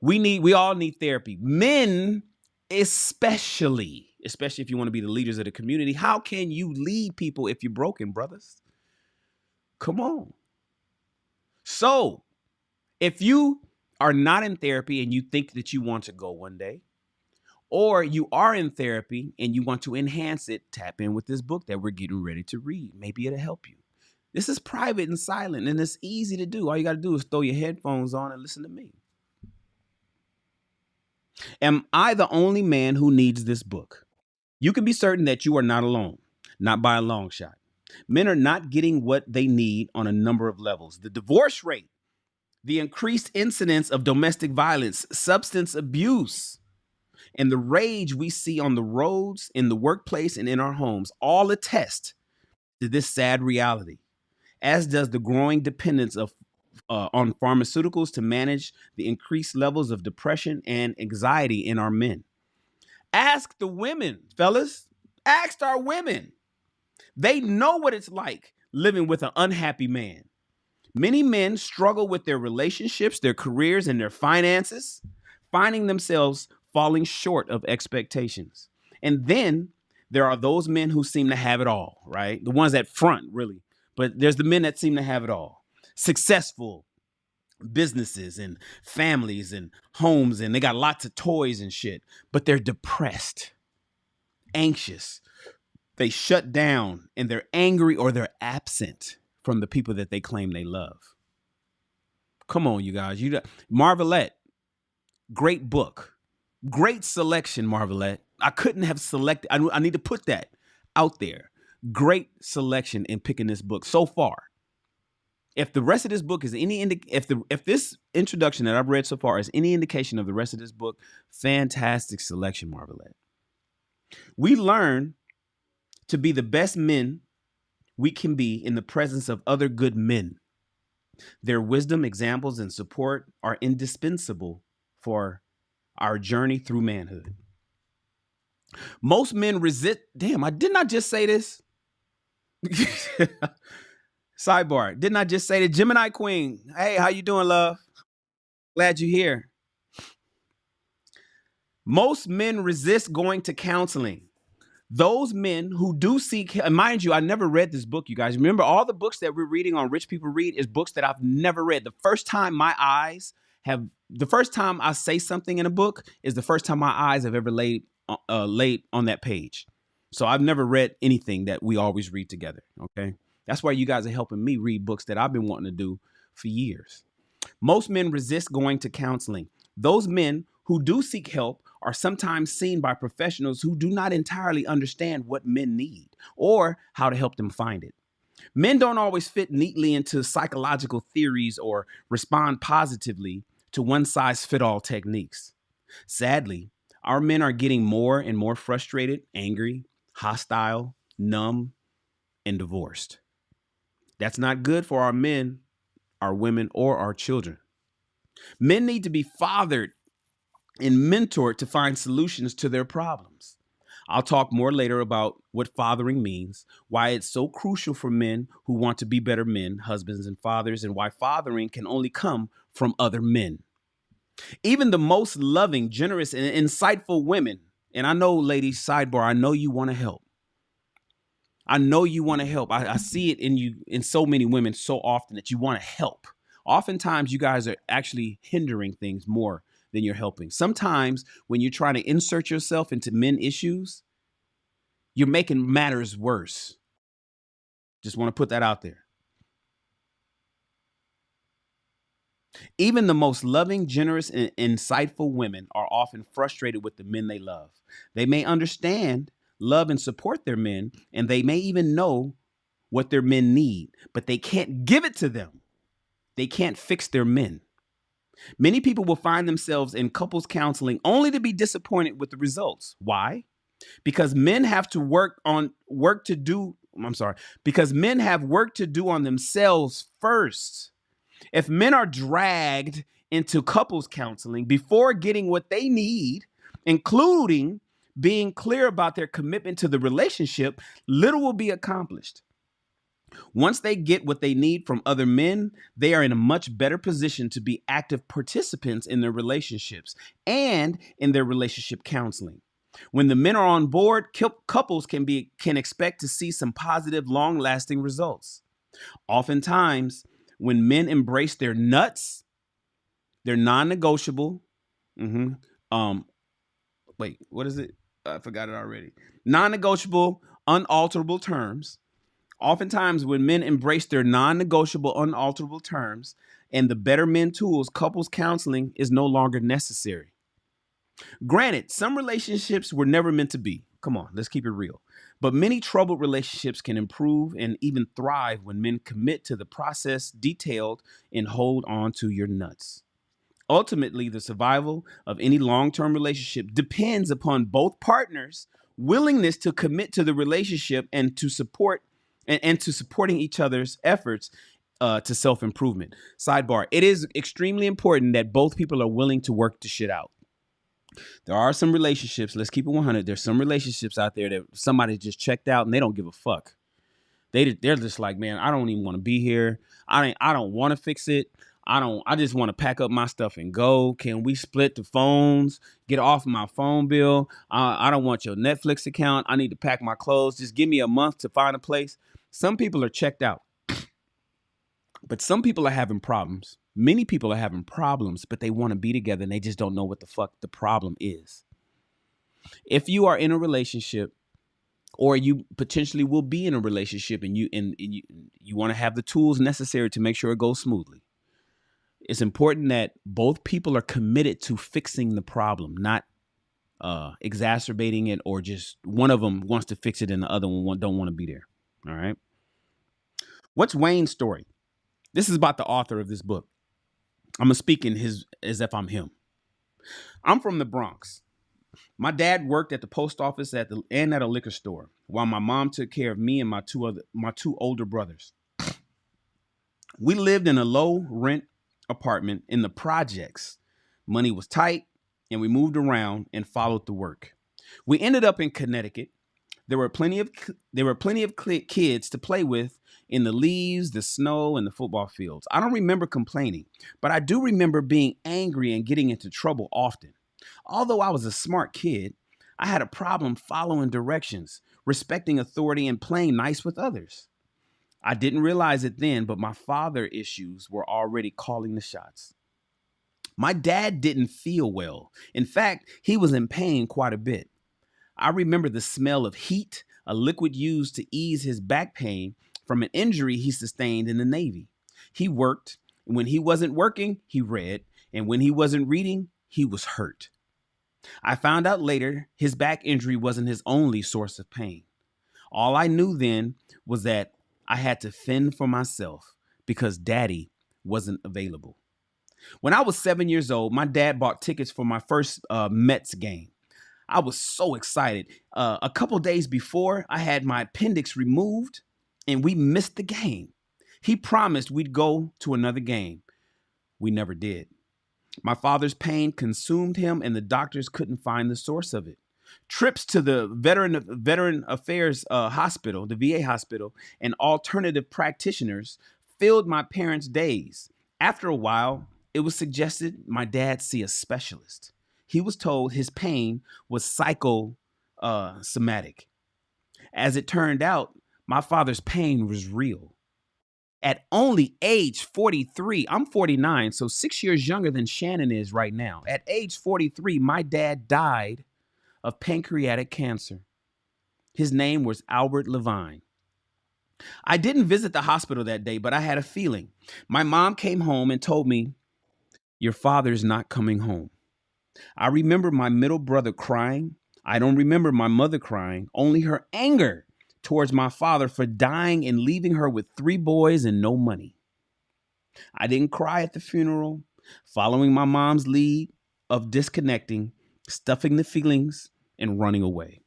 We all need therapy. Men especially if you want to be the leaders of the community. How can you lead people if you're broken, brothers? Come on. So, if you are not in therapy and you think that you want to go one day, or you are in therapy and you want to enhance it, tap in with this book that we're getting ready to read. Maybe it'll help you. This is private and silent, and it's easy to do. All you got to do is throw your headphones on and listen to me. Am I the only man who needs this book? You can be certain that you are not alone, not by a long shot. Men are not getting what they need on a number of levels. The divorce rate, the increased incidence of domestic violence, substance abuse, and the rage we see on the roads, in the workplace, and in our homes all attest to this sad reality, as does the growing dependence on pharmaceuticals to manage the increased levels of depression and anxiety in our men. Ask the women, fellas. Ask our women. They know what it's like living with an unhappy man. Many men struggle with their relationships, their careers, and their finances, finding themselves falling short of expectations. And then there are those men who seem to have it all, right? The ones that front, really. But there's the men that seem to have it all. Successful, businesses and families and homes, and they got lots of toys and shit, but they're depressed, anxious. They shut down and they're angry or they're absent from the people that they claim they love. Come on, you guys. Marvelette, great book. Great selection, Marvelette. I couldn't have selected. I need to put that out there. Great selection in picking this book so far. If the rest of this book is if this introduction that I've read so far is any indication of the rest of this book, fantastic selection, Marvelette. We learn to be the best men we can be in the presence of other good men. Their wisdom, examples, and support are indispensable for our journey through manhood. Most men resist. Damn, I did not just say this. Sidebar, didn't I just say to Gemini Queen, hey, how you doing, love? Glad you're here. Most men resist going to counseling. Those men who do seek, and mind you, I never read this book, you guys. Remember, all the books that we're reading on Rich People Read is books that I've never read. The first time I say something in a book is the first time my eyes have ever laid on that page. So I've never read anything that we always read together, okay? That's why you guys are helping me read books that I've been wanting to do for years. Most men resist going to counseling. Those men who do seek help are sometimes seen by professionals who do not entirely understand what men need or how to help them find it. Men don't always fit neatly into psychological theories or respond positively to one-size-fit-all techniques. Sadly, our men are getting more and more frustrated, angry, hostile, numb, and divorced. That's not good for our men, our women, or our children. Men need to be fathered and mentored to find solutions to their problems. I'll talk more later about what fathering means, why it's so crucial for men who want to be better men, husbands and fathers, and why fathering can only come from other men. Even the most loving, generous, and insightful women, and I know, ladies, sidebar, I know you want to help. I know you want to help. I see it in you, in so many women so often, that you want to help. Oftentimes, you guys are actually hindering things more than you're helping. Sometimes when you're trying to insert yourself into men issues, you're making matters worse. Just want to put that out there. Even the most loving, generous, and insightful women are often frustrated with the men they love. They may understand, love, and support their men, and they may even know what their men need, but they can't give it to them. They can't fix their men. Many people will find themselves in couples counseling only to be disappointed with the results. Why? Because men have work to do on themselves first. If men are dragged into couples counseling before getting what they need, including being clear about their commitment to the relationship, little will be accomplished. Once they get what they need from other men, they are in a much better position to be active participants in their relationships and in their relationship counseling. When the men are on board, couples can expect to see some positive, long-lasting results. Oftentimes, when men embrace their nuts, they're non-negotiable. Wait, what is it? I forgot it already. Non-negotiable, unalterable terms. Oftentimes, when men embrace their non-negotiable, unalterable terms and the better men tools, couples counseling is no longer necessary. Granted, some relationships were never meant to be. Come on, let's keep it real. But many troubled relationships can improve and even thrive when men commit to the process detailed and hold on to your nuts. Ultimately, the survival of any long-term relationship depends upon both partners' willingness to commit to the relationship and to support and to supporting each other's efforts to self-improvement. Sidebar, it is extremely important that both people are willing to work the shit out. There are some relationships, let's keep it 100. There's some relationships out there that somebody just checked out and they don't give a fuck. They're just like, man, I don't even want to be here. I don't want to fix it. I just want to pack up my stuff and go. Can we split the phones? Get off my phone bill. I don't want your Netflix account. I need to pack my clothes. Just give me a month to find a place. Some people are checked out, but some people are having problems. Many people are having problems, but they want to be together and they just don't know what the fuck the problem is. If you are in a relationship, or you potentially will be in a relationship, and you want to have the tools necessary to make sure it goes smoothly, it's important that both people are committed to fixing the problem, not exacerbating it, or just one of them wants to fix it and the other one don't want to be there. All right. What's Wayne's story? This is about the author of this book. I'm gonna speak in his as if I'm him. I'm from the Bronx. My dad worked at the post office and at a liquor store, while my mom took care of me and my two older brothers. We lived in a low rent apartment in the projects. Money was tight, and we moved around and followed the work. We ended up in Connecticut. There were plenty of kids to play with in the leaves, the snow, and the football fields. I don't remember complaining, but I do remember being angry and getting into trouble often. Although I was a smart kid, I had a problem following directions, respecting authority, and playing nice with others. I didn't realize it then, but my father issues were already calling the shots. My dad didn't feel well. In fact, he was in pain quite a bit. I remember the smell of heat, a liquid used to ease his back pain from an injury he sustained in the Navy. He worked, and when he wasn't working, he read, and when he wasn't reading, he was hurt. I found out later his back injury wasn't his only source of pain. All I knew then was that I had to fend for myself because daddy wasn't available. When I was 7 years old, my dad bought tickets for my first Mets game. I was so excited. A couple days before, I had my appendix removed and we missed the game. He promised we'd go to another game. We never did. My father's pain consumed him and the doctors couldn't find the source of it. Trips to the Veteran Affairs Hospital, the VA hospital, and alternative practitioners filled my parents' days. After a while, it was suggested my dad see a specialist. He was told his pain was psychosomatic. As it turned out, my father's pain was real. At only age 43, I'm 49, so 6 years younger than Shannon is right now. At age 43, my dad died of pancreatic cancer. His name was Albert Levine. I didn't visit the hospital that day, but I had a feeling. My mom came home and told me, "Your father's not coming home." I remember my middle brother crying. I don't remember my mother crying, only her anger towards my father for dying and leaving her with 3 boys and no money. I didn't cry at the funeral, following my mom's lead of disconnecting, stuffing the feelings, and running away.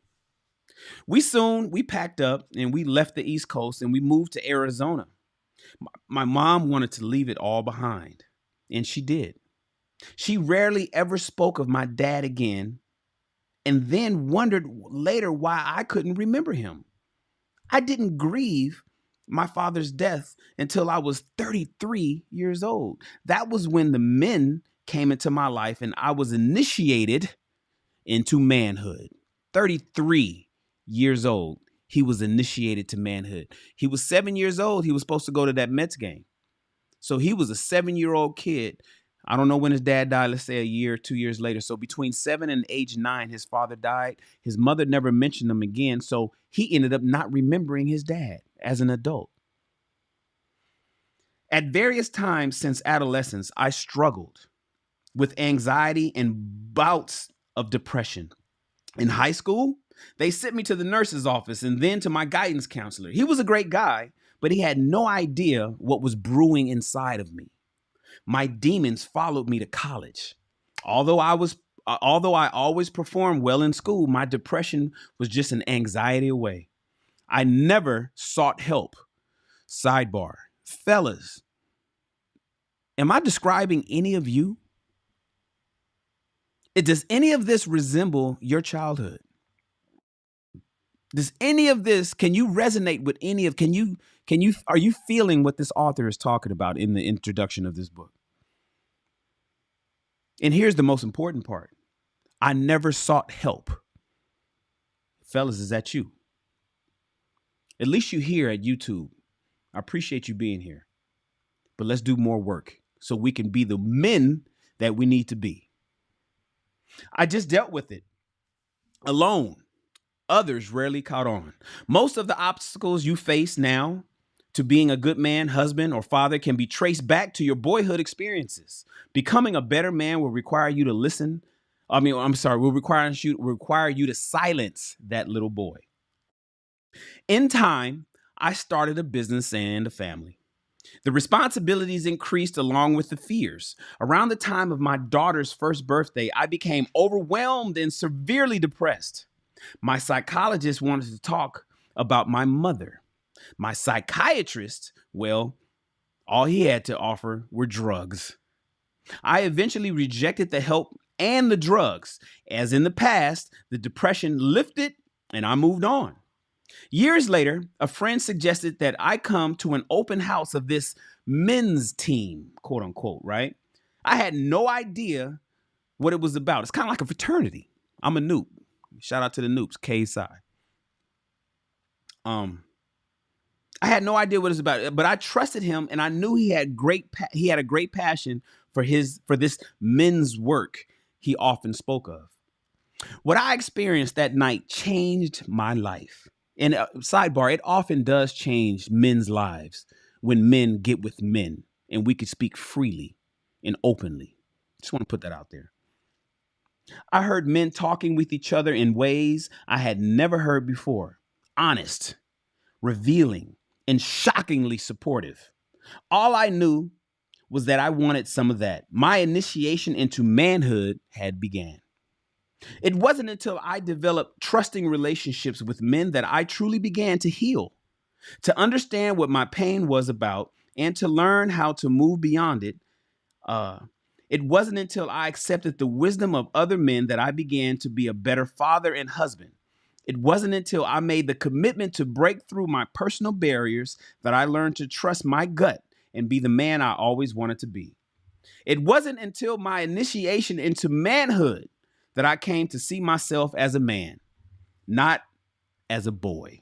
We packed up and we left the East Coast and we moved to Arizona. My mom wanted to leave it all behind, and she did. She rarely ever spoke of my dad again, and then wondered later why I couldn't remember him. I didn't grieve my father's death until I was 33 years old. That was when the men came into my life and I was initiated into manhood. 33 years old, he was initiated to manhood. He was 7 years old. He was supposed to go to that Mets game. So he was a 7-year-old kid. I don't know when his dad died, let's say a year, 2 years later. So between 7 and age 9, his father died. His mother never mentioned him again. So he ended up not remembering his dad as an adult. At various times since adolescence, I struggled with anxiety and bouts of depression. In high school, they sent me to the nurse's office and then to my guidance counselor. He was a great guy, but he had no idea what was brewing inside of me. My demons followed me to college. Although I always performed well in school, my depression was just an anxiety away. I never sought help. Sidebar. Fellas, am I describing any of you? Does any of this resemble your childhood? Does any of this, can you resonate with any of, are you feeling what this author is talking about in the introduction of this book? And here's the most important part. I never sought help. Fellas, is that you? At least you here at YouTube. I appreciate you being here. But let's do more work so we can be the men that we need to be. I just dealt with it alone. Others rarely caught on. Most of the obstacles you face now to being a good man, husband, or father can be traced back to your boyhood experiences. Becoming a better man will require you to listen. Will require you to silence that little boy. In time, I started a business and a family. The responsibilities increased along with the fears. Around the time of my daughter's first birthday, I became overwhelmed and severely depressed. My psychologist wanted to talk about my mother. My psychiatrist, well, all he had to offer were drugs. I eventually rejected the help and the drugs. As in the past, the depression lifted and I moved on. Years later, a friend suggested that I come to an open house of this men's team, quote unquote, right? I had no idea what it was about. It's kind of like a fraternity. I'm a Nupe. Shout out to the Nupes, K-Sci. I had no idea what it was about, but I trusted him, and I knew he had a great passion for this men's work he often spoke of. What I experienced that night changed my life. And sidebar, it often does change men's lives when men get with men and we can speak freely and openly. Just want to put that out there. I heard men talking with each other in ways I had never heard before. Honest, revealing, and shockingly supportive. All I knew was that I wanted some of that. My initiation into manhood had began. It wasn't until I developed trusting relationships with men that I truly began to heal, to understand what my pain was about, and to learn how to move beyond it. It wasn't until I accepted the wisdom of other men that I began to be a better father and husband. It wasn't until I made the commitment to break through my personal barriers that I learned to trust my gut and be the man I always wanted to be. It wasn't until my initiation into manhood that I came to see myself as a man, not as a boy.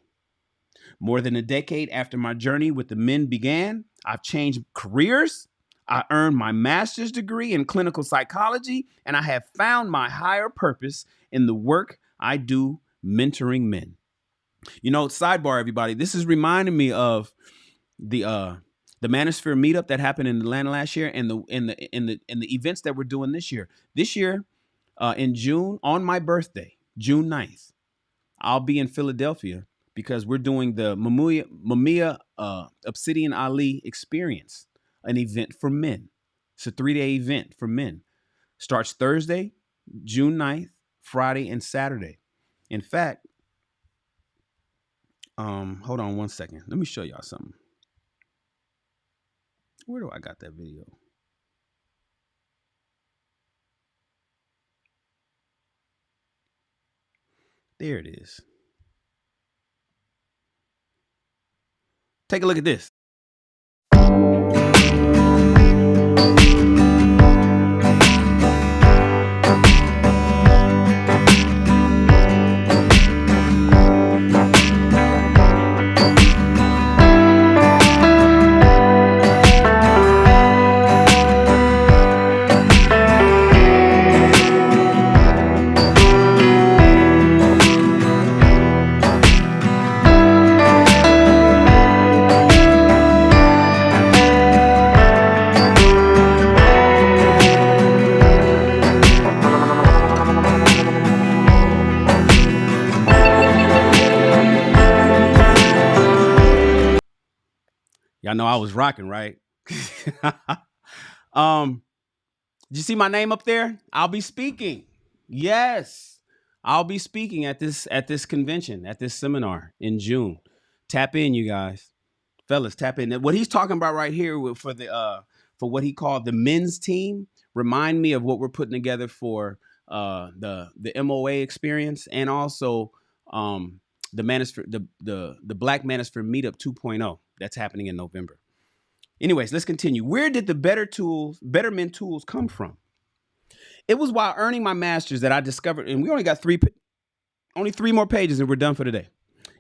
More than a decade after my journey with the men began, I've changed careers. I earned my master's degree in clinical psychology, and I have found my higher purpose in the work I do mentoring men. You know, sidebar, everybody, this is reminding me of the Manosphere meetup that happened in Atlanta last year, and the events that we're doing this year. This year, in June, on my birthday, June 9th, I'll be in Philadelphia because we're doing the Mamiya Obsidian Ali experience, an event for men. It's a 3-day event for men. Starts Thursday, June 9th, Friday, and Saturday. In fact, hold on one second. Let me show y'all something. Where do I got that video? There it is. Take a look at this. Y'all know I was rocking, right? Did you see my name up there? I'll be speaking. Yes, I'll be speaking at this convention, at this seminar in June. Tap in, you guys, fellas. Tap in. What he's talking about right here for what he called the men's team remind me of what we're putting together for the MOA experience, and also the Manosphere, the Black Manosphere Meetup 2.0 that's happening in November. Anyways, let's continue. Where did the Better Men tools come from? It was while earning my master's that I discovered, and we only got only 3 more pages and we're done for today.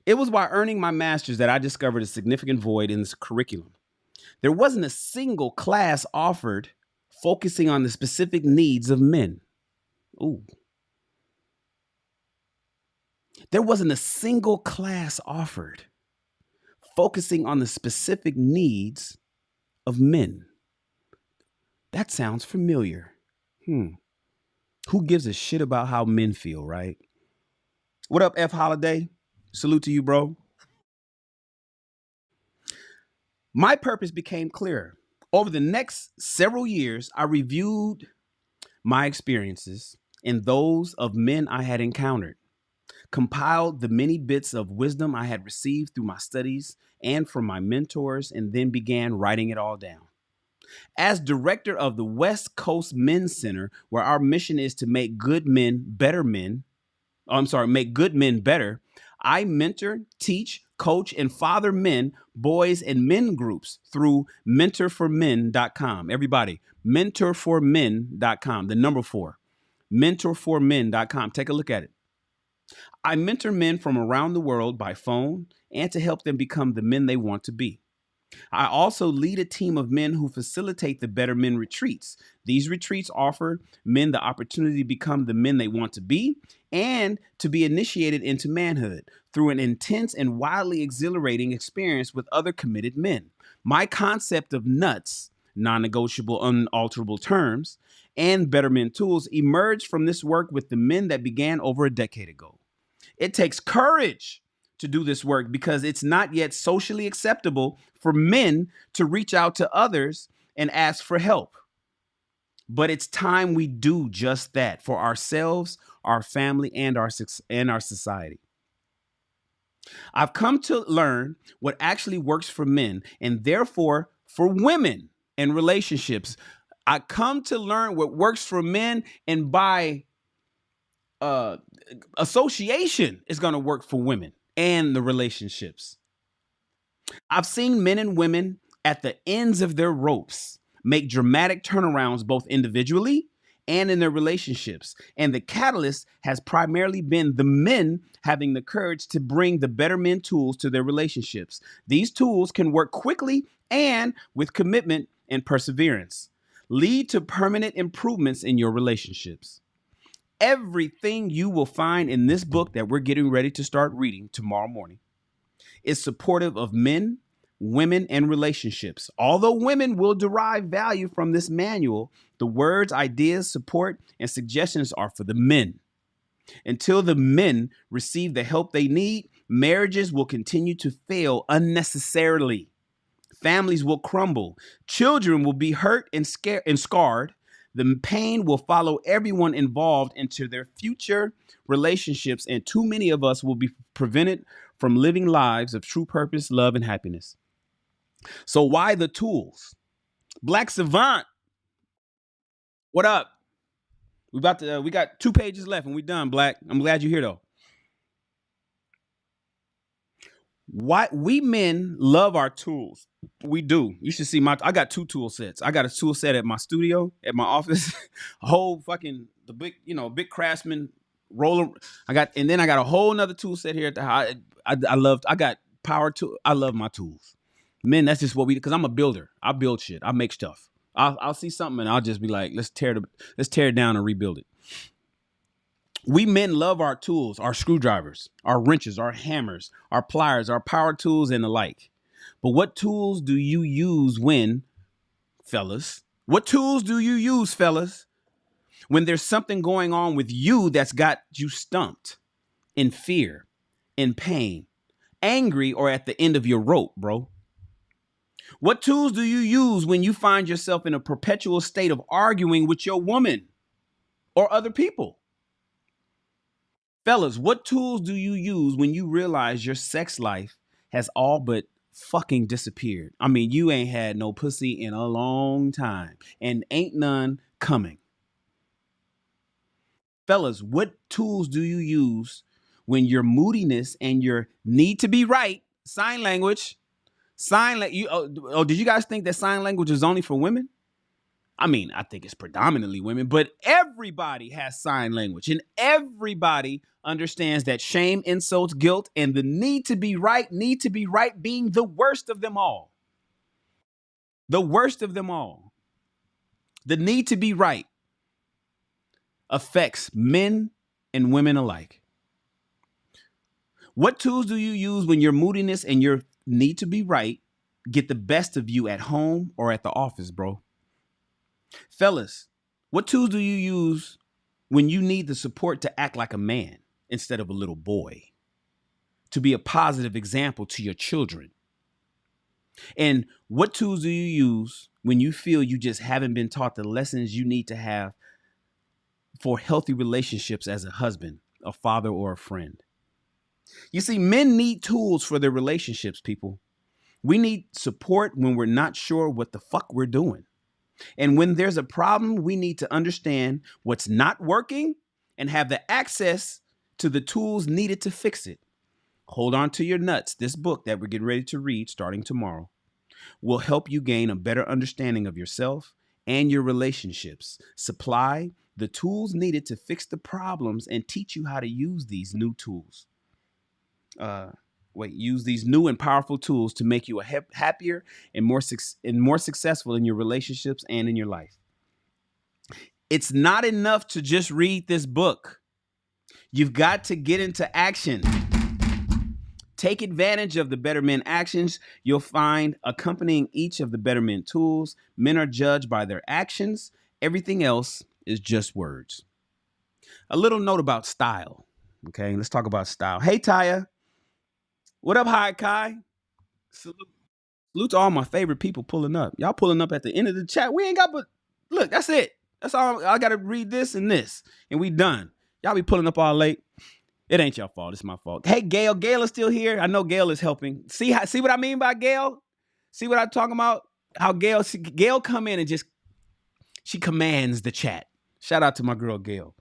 It was while earning my master's that I discovered a significant void in this curriculum. There wasn't a single class offered focusing on the specific needs of men. Ooh. There wasn't a single class offered focusing on the specific needs of men. That sounds familiar. Who gives a shit about how men feel, right? What up, F Holiday? Salute to you, bro. My purpose became clearer. Over the next several years, I reviewed my experiences and those of men I had encountered, compiled the many bits of wisdom I had received through my studies and from my mentors, and then began writing it all down. As director of the West Coast Men's Center, where our mission is to make good men better men, make good men better, I mentor, teach, coach, and father men, boys, and men groups through mentorformen.com. Everybody, mentorformen.com, the number 4, mentorformen.com. Take a look at it. I mentor men from around the world by phone and to help them become the men they want to be. I also lead a team of men who facilitate the Better Men retreats. These retreats offer men the opportunity to become the men they want to be and to be initiated into manhood through an intense and wildly exhilarating experience with other committed men. My concept of nuts, non-negotiable, unalterable terms, and Better Men tools emerged from this work with the men that began over a decade ago. It takes courage to do this work because it's not yet socially acceptable for men to reach out to others and ask for help. But it's time we do just that for ourselves, our family, and our society. I've come to learn what actually works for men and therefore for women in relationships. I come to learn what works for men, and by association is going to work for women and the relationships. I've seen men and women at the ends of their ropes make dramatic turnarounds both individually and in their relationships. And the catalyst has primarily been the men having the courage to bring the Better Men tools to their relationships. These tools can work quickly and with commitment and perseverance, lead to permanent improvements in your relationships. Everything you will find in this book that we're getting ready to start reading tomorrow morning is supportive of men, women, and relationships. Although women will derive value from this manual, the words, ideas, support, and suggestions are for the men. Until the men receive the help they need, marriages will continue to fail unnecessarily. Families will crumble. Children will be hurt and scarred. The pain will follow everyone involved into their future relationships, and too many of us will be prevented from living lives of true purpose, love, and happiness. So why the tools? Black Savant, what up? We got 2 pages left and we done, Black. I'm glad you're here though. Why we men love our tools. We do. You should see I got 2 tool sets. I got a tool set at my studio, at my office, a whole fucking big Craftsman roller. And then I got a whole nother tool set here at the house. I got power tool. I love my tools. Men, that's just what because I'm a builder. I build shit. I make stuff. I'll see something and I'll just be like, let's tear it down and rebuild it. We men love our tools, our screwdrivers, our wrenches, our hammers, our pliers, our power tools, and the like. But what tools do you use fellas? What tools do you use, fellas, when there's something going on with you that's got you stumped, in fear, in pain, angry, or at the end of your rope, bro? What tools do you use when you find yourself in a perpetual state of arguing with your woman or other people? Fellas, what tools do you use when you realize your sex life has all but fucking disappeared? I mean, you ain't had no pussy in a long time and ain't none coming. Fellas, what tools do you use when your moodiness and your need to be right, sign language, did you guys think that sign language is only for women? I mean, I think it's predominantly women, but everybody has sign language and everybody understands that shame, insults, guilt, and the need to be right being the worst of them all. The worst of them all, the need to be right, affects men and women alike. What tools do you use when your moodiness and your need to be right get the best of you at home or at the office, bro? Fellas, what tools do you use when you need the support to act like a man instead of a little boy? To be a positive example to your children? And what tools do you use when you feel you just haven't been taught the lessons you need to have for healthy relationships as a husband, a father, or a friend? You see, men need tools for their relationships, people. We need support when we're not sure what the fuck we're doing. And when there's a problem, we need to understand what's not working and have the access to the tools needed to fix it. Hold On to Your Nuts, this book that we're getting ready to read starting tomorrow, will help you gain a better understanding of yourself and your relationships, supply the tools needed to fix the problems, and teach you how to use these new tools. Use these new and powerful tools to make you a happier and more successful in your relationships and in your life. It's not enough to just read this book. You've got to get into action. Take advantage of the Better Men actions you'll find accompanying each of the Better Men tools. Men are judged by their actions. Everything else is just words. A little note about style. Okay, let's talk about style. Hey, Taya. What up, Hi Kai? Salute to all my favorite people pulling up. Y'all pulling up at the end of the chat. We ain't got but, look, that's it. That's all. I got to read this, and we done. Y'all be pulling up all late. It ain't your fault. It's my fault. Hey, Gail. Gail is still here. I know Gail is helping. See what I mean by Gail? See what I'm talking about? How Gail come in and just, she commands the chat. Shout out to my girl, Gail.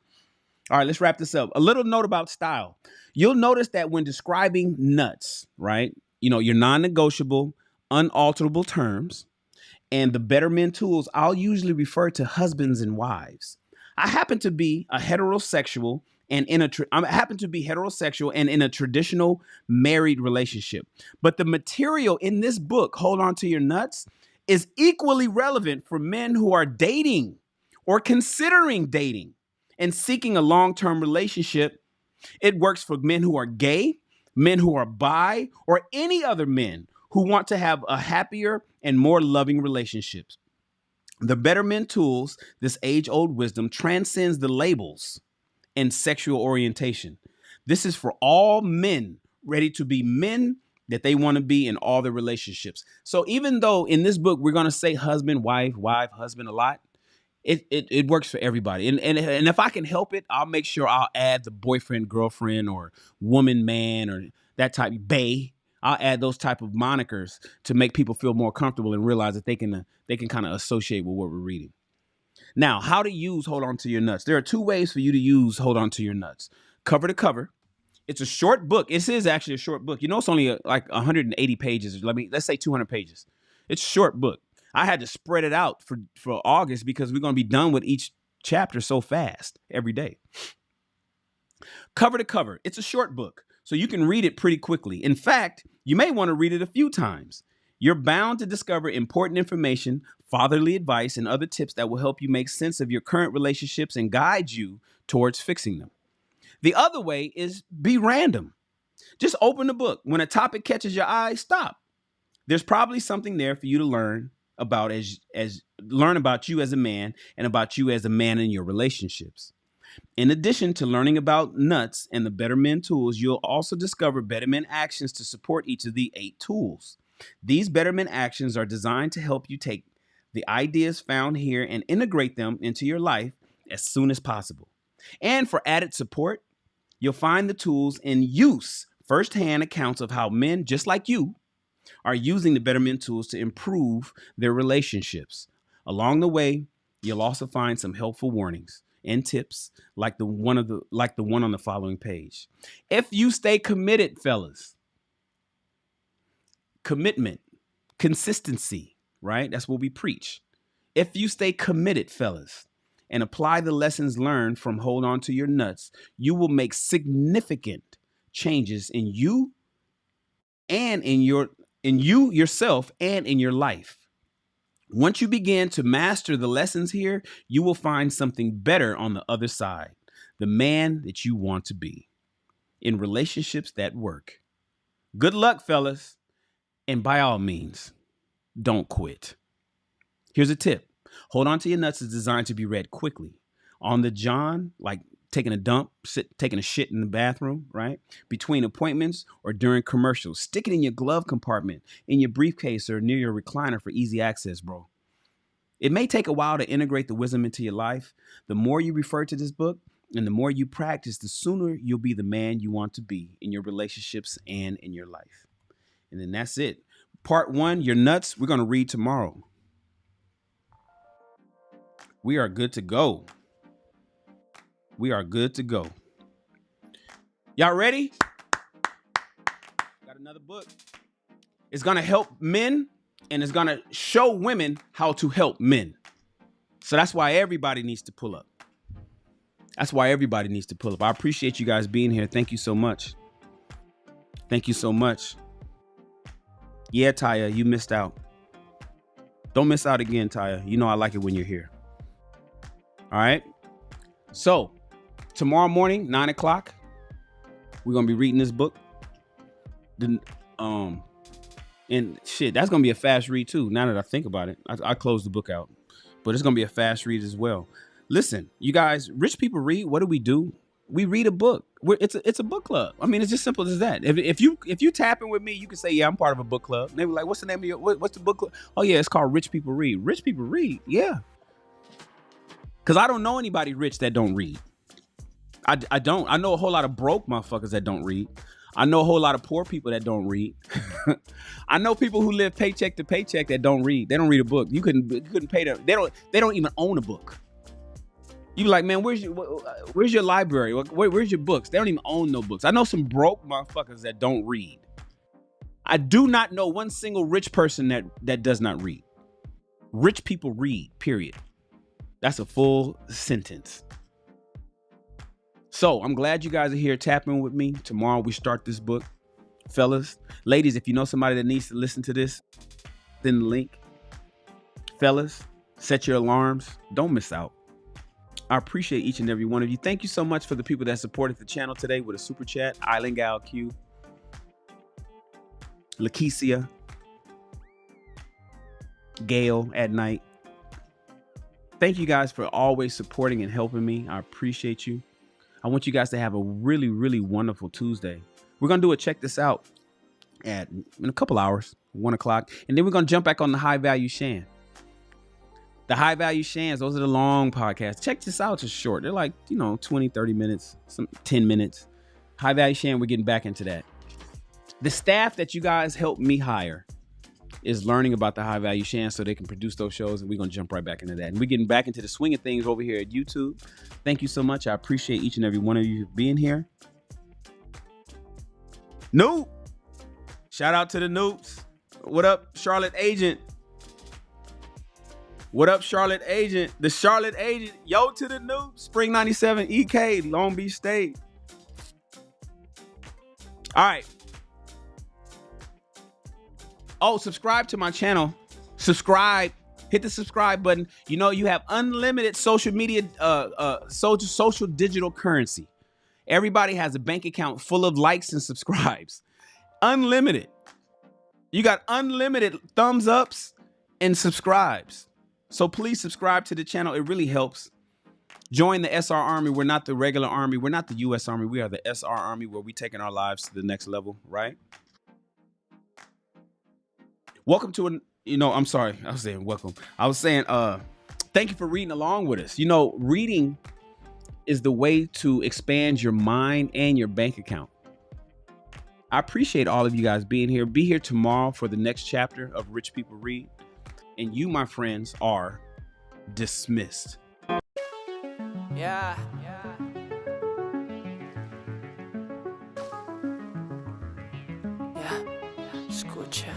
All right, let's wrap this up. A little note about style. You'll notice that when describing nuts, right? Your non-negotiable, unalterable terms and the Better Men tools, I'll usually refer to husbands and wives. I happen to be heterosexual and in a traditional married relationship. But the material in this book, Hold On to Your Nuts, is equally relevant for men who are dating or considering dating and seeking a long-term relationship. It works for men who are gay, men who are bi, or any other men who want to have a happier and more loving relationships. The Better Men tools, this age-old wisdom, transcends the labels and sexual orientation. This is for all men ready to be men that they want to be in all their relationships. So even though in this book we're going to say husband, wife, husband a lot, it works for everybody. And if I can help it, I'll make sure I'll add the boyfriend, girlfriend, or woman, man, or that type, bae. I'll add those type of monikers to make people feel more comfortable and realize that they can kind of associate with what we're reading. Now, how to use Hold On to Your Nuts. There are two ways for you to use Hold On to Your Nuts. Cover to cover. It's a short book. It is actually a short book. It's only like 180 pages. Let's say 200 pages. It's a short book. I had to spread it out for August because we're going to be done with each chapter so fast every day. Cover to cover. It's a short book, so you can read it pretty quickly. In fact, you may want to read it a few times. You're bound to discover important information, fatherly advice, and other tips that will help you make sense of your current relationships and guide you towards fixing them. The other way is be random. Just open the book. When a topic catches your eye, stop. There's probably something there for you to learn about learn about you as a man and about you as a man in your relationships. In addition to learning about nuts and the Better Men tools, you'll also discover Better Men actions to support each of the 8 tools. These Better Men actions are designed to help you take the ideas found here and integrate them into your life as soon as possible. And for added support, you'll find the tools in use, firsthand accounts of how men just like you are using the Better Men tools to improve their relationships. Along the way, you'll also find some helpful warnings and tips like the one on the following page. If you stay committed, fellas, commitment, consistency, right? That's what we preach. If you stay committed, fellas, and apply the lessons learned from Hold On to Your Nuts, you will make significant changes in you and in yourself and in your life. Once you begin to master the lessons here, you will find something better on the other side. The man that you want to be in relationships that work. Good luck, fellas. And by all means, don't quit. Here's a tip. Hold on to your nuts is designed to be read quickly. On the John, like taking a dump, taking a shit in the bathroom, right? Between appointments or during commercials. Stick it in your glove compartment, in your briefcase, or near your recliner for easy access, bro. It may take a while to integrate the wisdom into your life. The more you refer to this book and the more you practice, the sooner you'll be the man you want to be in your relationships and in your life. And then that's it. Part 1, your nuts, we're going to read tomorrow. We are good to go. We are good to go. Y'all ready? Got another book. It's going to help men and it's going to show women how to help men. So that's why everybody needs to pull up. That's why everybody needs to pull up. I appreciate you guys being here. Thank you so much. Thank you so much. Yeah, Taya, you missed out. Don't miss out again, Taya. You know I like it when you're here. All right. So tomorrow morning, 9 o'clock, we're going to be reading this book. And shit, that's going to be a fast read too. Now that I think about it, I closed the book out, but it's going to be a fast read as well. Listen, you guys, rich people read. What do? We read a book. It's a book club. I mean, it's just simple as that. If you tap in with me, you can say, yeah, I'm part of a book club. And they were like, what's the name of what's the book club? Oh yeah, it's called Rich People Read. Rich people read. Yeah. Cause I don't know anybody rich that don't read. I don't. I know a whole lot of broke motherfuckers that don't read. I know a whole lot of poor people that don't read. I know people who live paycheck to paycheck that don't read. They don't read a book. You couldn't pay them. They don't even own a book. You be like, man, where's your library? Where's your books? They don't even own no books. I know some broke motherfuckers that don't read. I do not know one single rich person that does not read. Rich people read, period. That's a full sentence. So I'm glad you guys are here tapping with me. Tomorrow we start this book. Fellas, ladies, if you know somebody that needs to listen to this, send the link. Fellas, set your alarms. Don't miss out. I appreciate each and every one of you. Thank you so much for the people that supported the channel today with a super chat. Island Gal Q, Lakeisha, Gail at night. Thank you guys for always supporting and helping me. I appreciate you. I want you guys to have a really, really wonderful Tuesday. We're going to do a check this out in a couple hours, 1 o'clock. And then we're going to jump back on the High Value Shan. The High Value Shans, those are the long podcasts. Check this out, it's short. They're like, 20, 30 minutes, 10 minutes. High Value Shan, we're getting back into that. The staff that you guys helped me hire is learning about the High Value Shan so they can produce those shows, and we're going to jump right back into that. And we're getting back into the swing of things over here at YouTube. Thank you so much. I appreciate each and every one of you being here. Nupe. Shout out to the Nupes. What up, Charlotte Agent? What up, Charlotte Agent? The Charlotte Agent. Yo to the Nupe. Spring 97 EK, Long Beach State. All right. Oh, subscribe to my channel. Subscribe. Hit the subscribe button. You have unlimited social media, social digital currency. Everybody has a bank account full of likes and subscribes. Unlimited. You got unlimited thumbs ups and subscribes. So please subscribe to the channel. It really helps. Join the SR Army. We're not the regular army. We're not the U.S. Army. We are the SR Army, where we're taking our lives to the next level, right? Welcome to I'm sorry. I was saying welcome. I was saying thank you for reading along with us. Reading is the way to expand your mind and your bank account. I appreciate all of you guys being here. Be here tomorrow for the next chapter of Rich People Read. And you, my friends, are dismissed. Yeah. Escucha.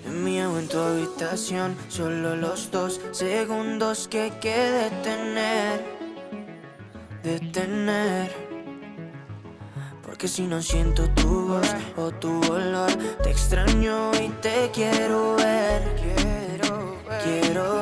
Mío en tu habitación, solo los 2 segundos que hay que detener. Porque si no siento tu voz o tu olor, te extraño y te quiero ver. Quiero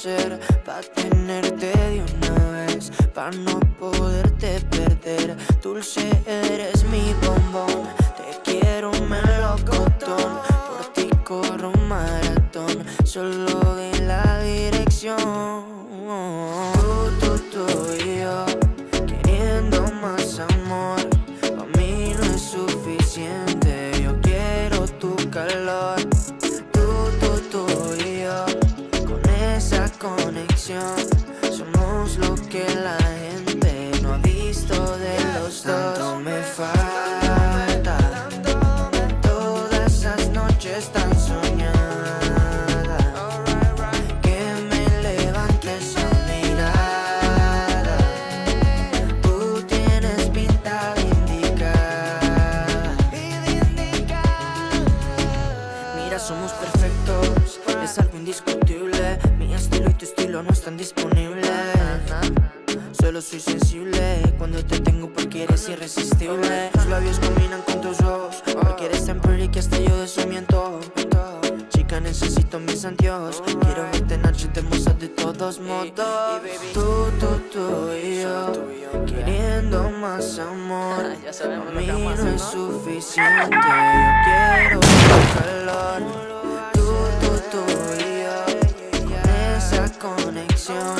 ser, pa' tenerte de una vez, pa' no poderte perder. Dulce, eres mi bombón, te quiero melocotón, por ti corro un maratón, solo de la dirección. Tú y yo, queriendo más amor, pa' mí no es suficiente, yo quiero tu calor. Tú y yo, con esa conexión, somos lo que la gente no ha visto de los dos. Tanto me falta, todas esas noches tan soñadas, que me levantes a mirada. Tú tienes pinta de indicada. Mira, somos perfectos, es algo indiscutible. Mi estilo y tu estilo no están disponibles. Solo soy sensible cuando te tengo porque eres irresistible. Tus labios combinan con tus ojos, porque eres tan pretty que hasta yo de eso miento. Chica, necesito mis anteojos, quiero verte en noche hermosa de todos modos. Tú y yo, queriendo más amor, a mí no es suficiente, yo quiero tu calor. Tú y yo, con esa conexión,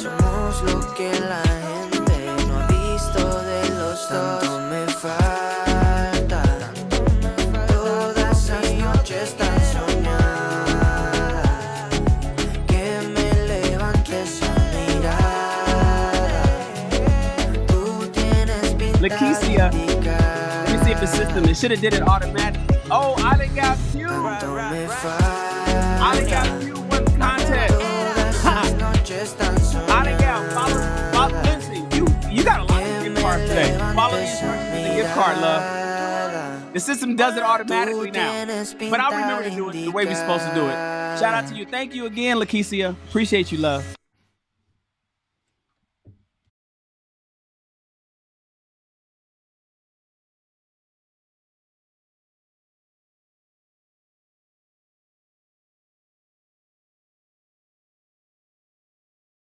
somos lo que la gente no ha visto de los dos. Tanto me falta, todas esas noches tan soñadas, que me levantes a mirada. Tú tienes pinta de Lakeisha. indicar. Let me see if the system, it should have did it automatically. Oh, I done got you. Tanto me I done got falta, you one contest. todas esas noches tan I done got soñadas. follow Lindsay. You got a lot of gift cards today. Follow the instructions in the gift card, love. The system does it automatically now. But I'll remember to do it the way we're supposed to do it. Shout out to you. Thank you again, Lakeisha. Appreciate you, love.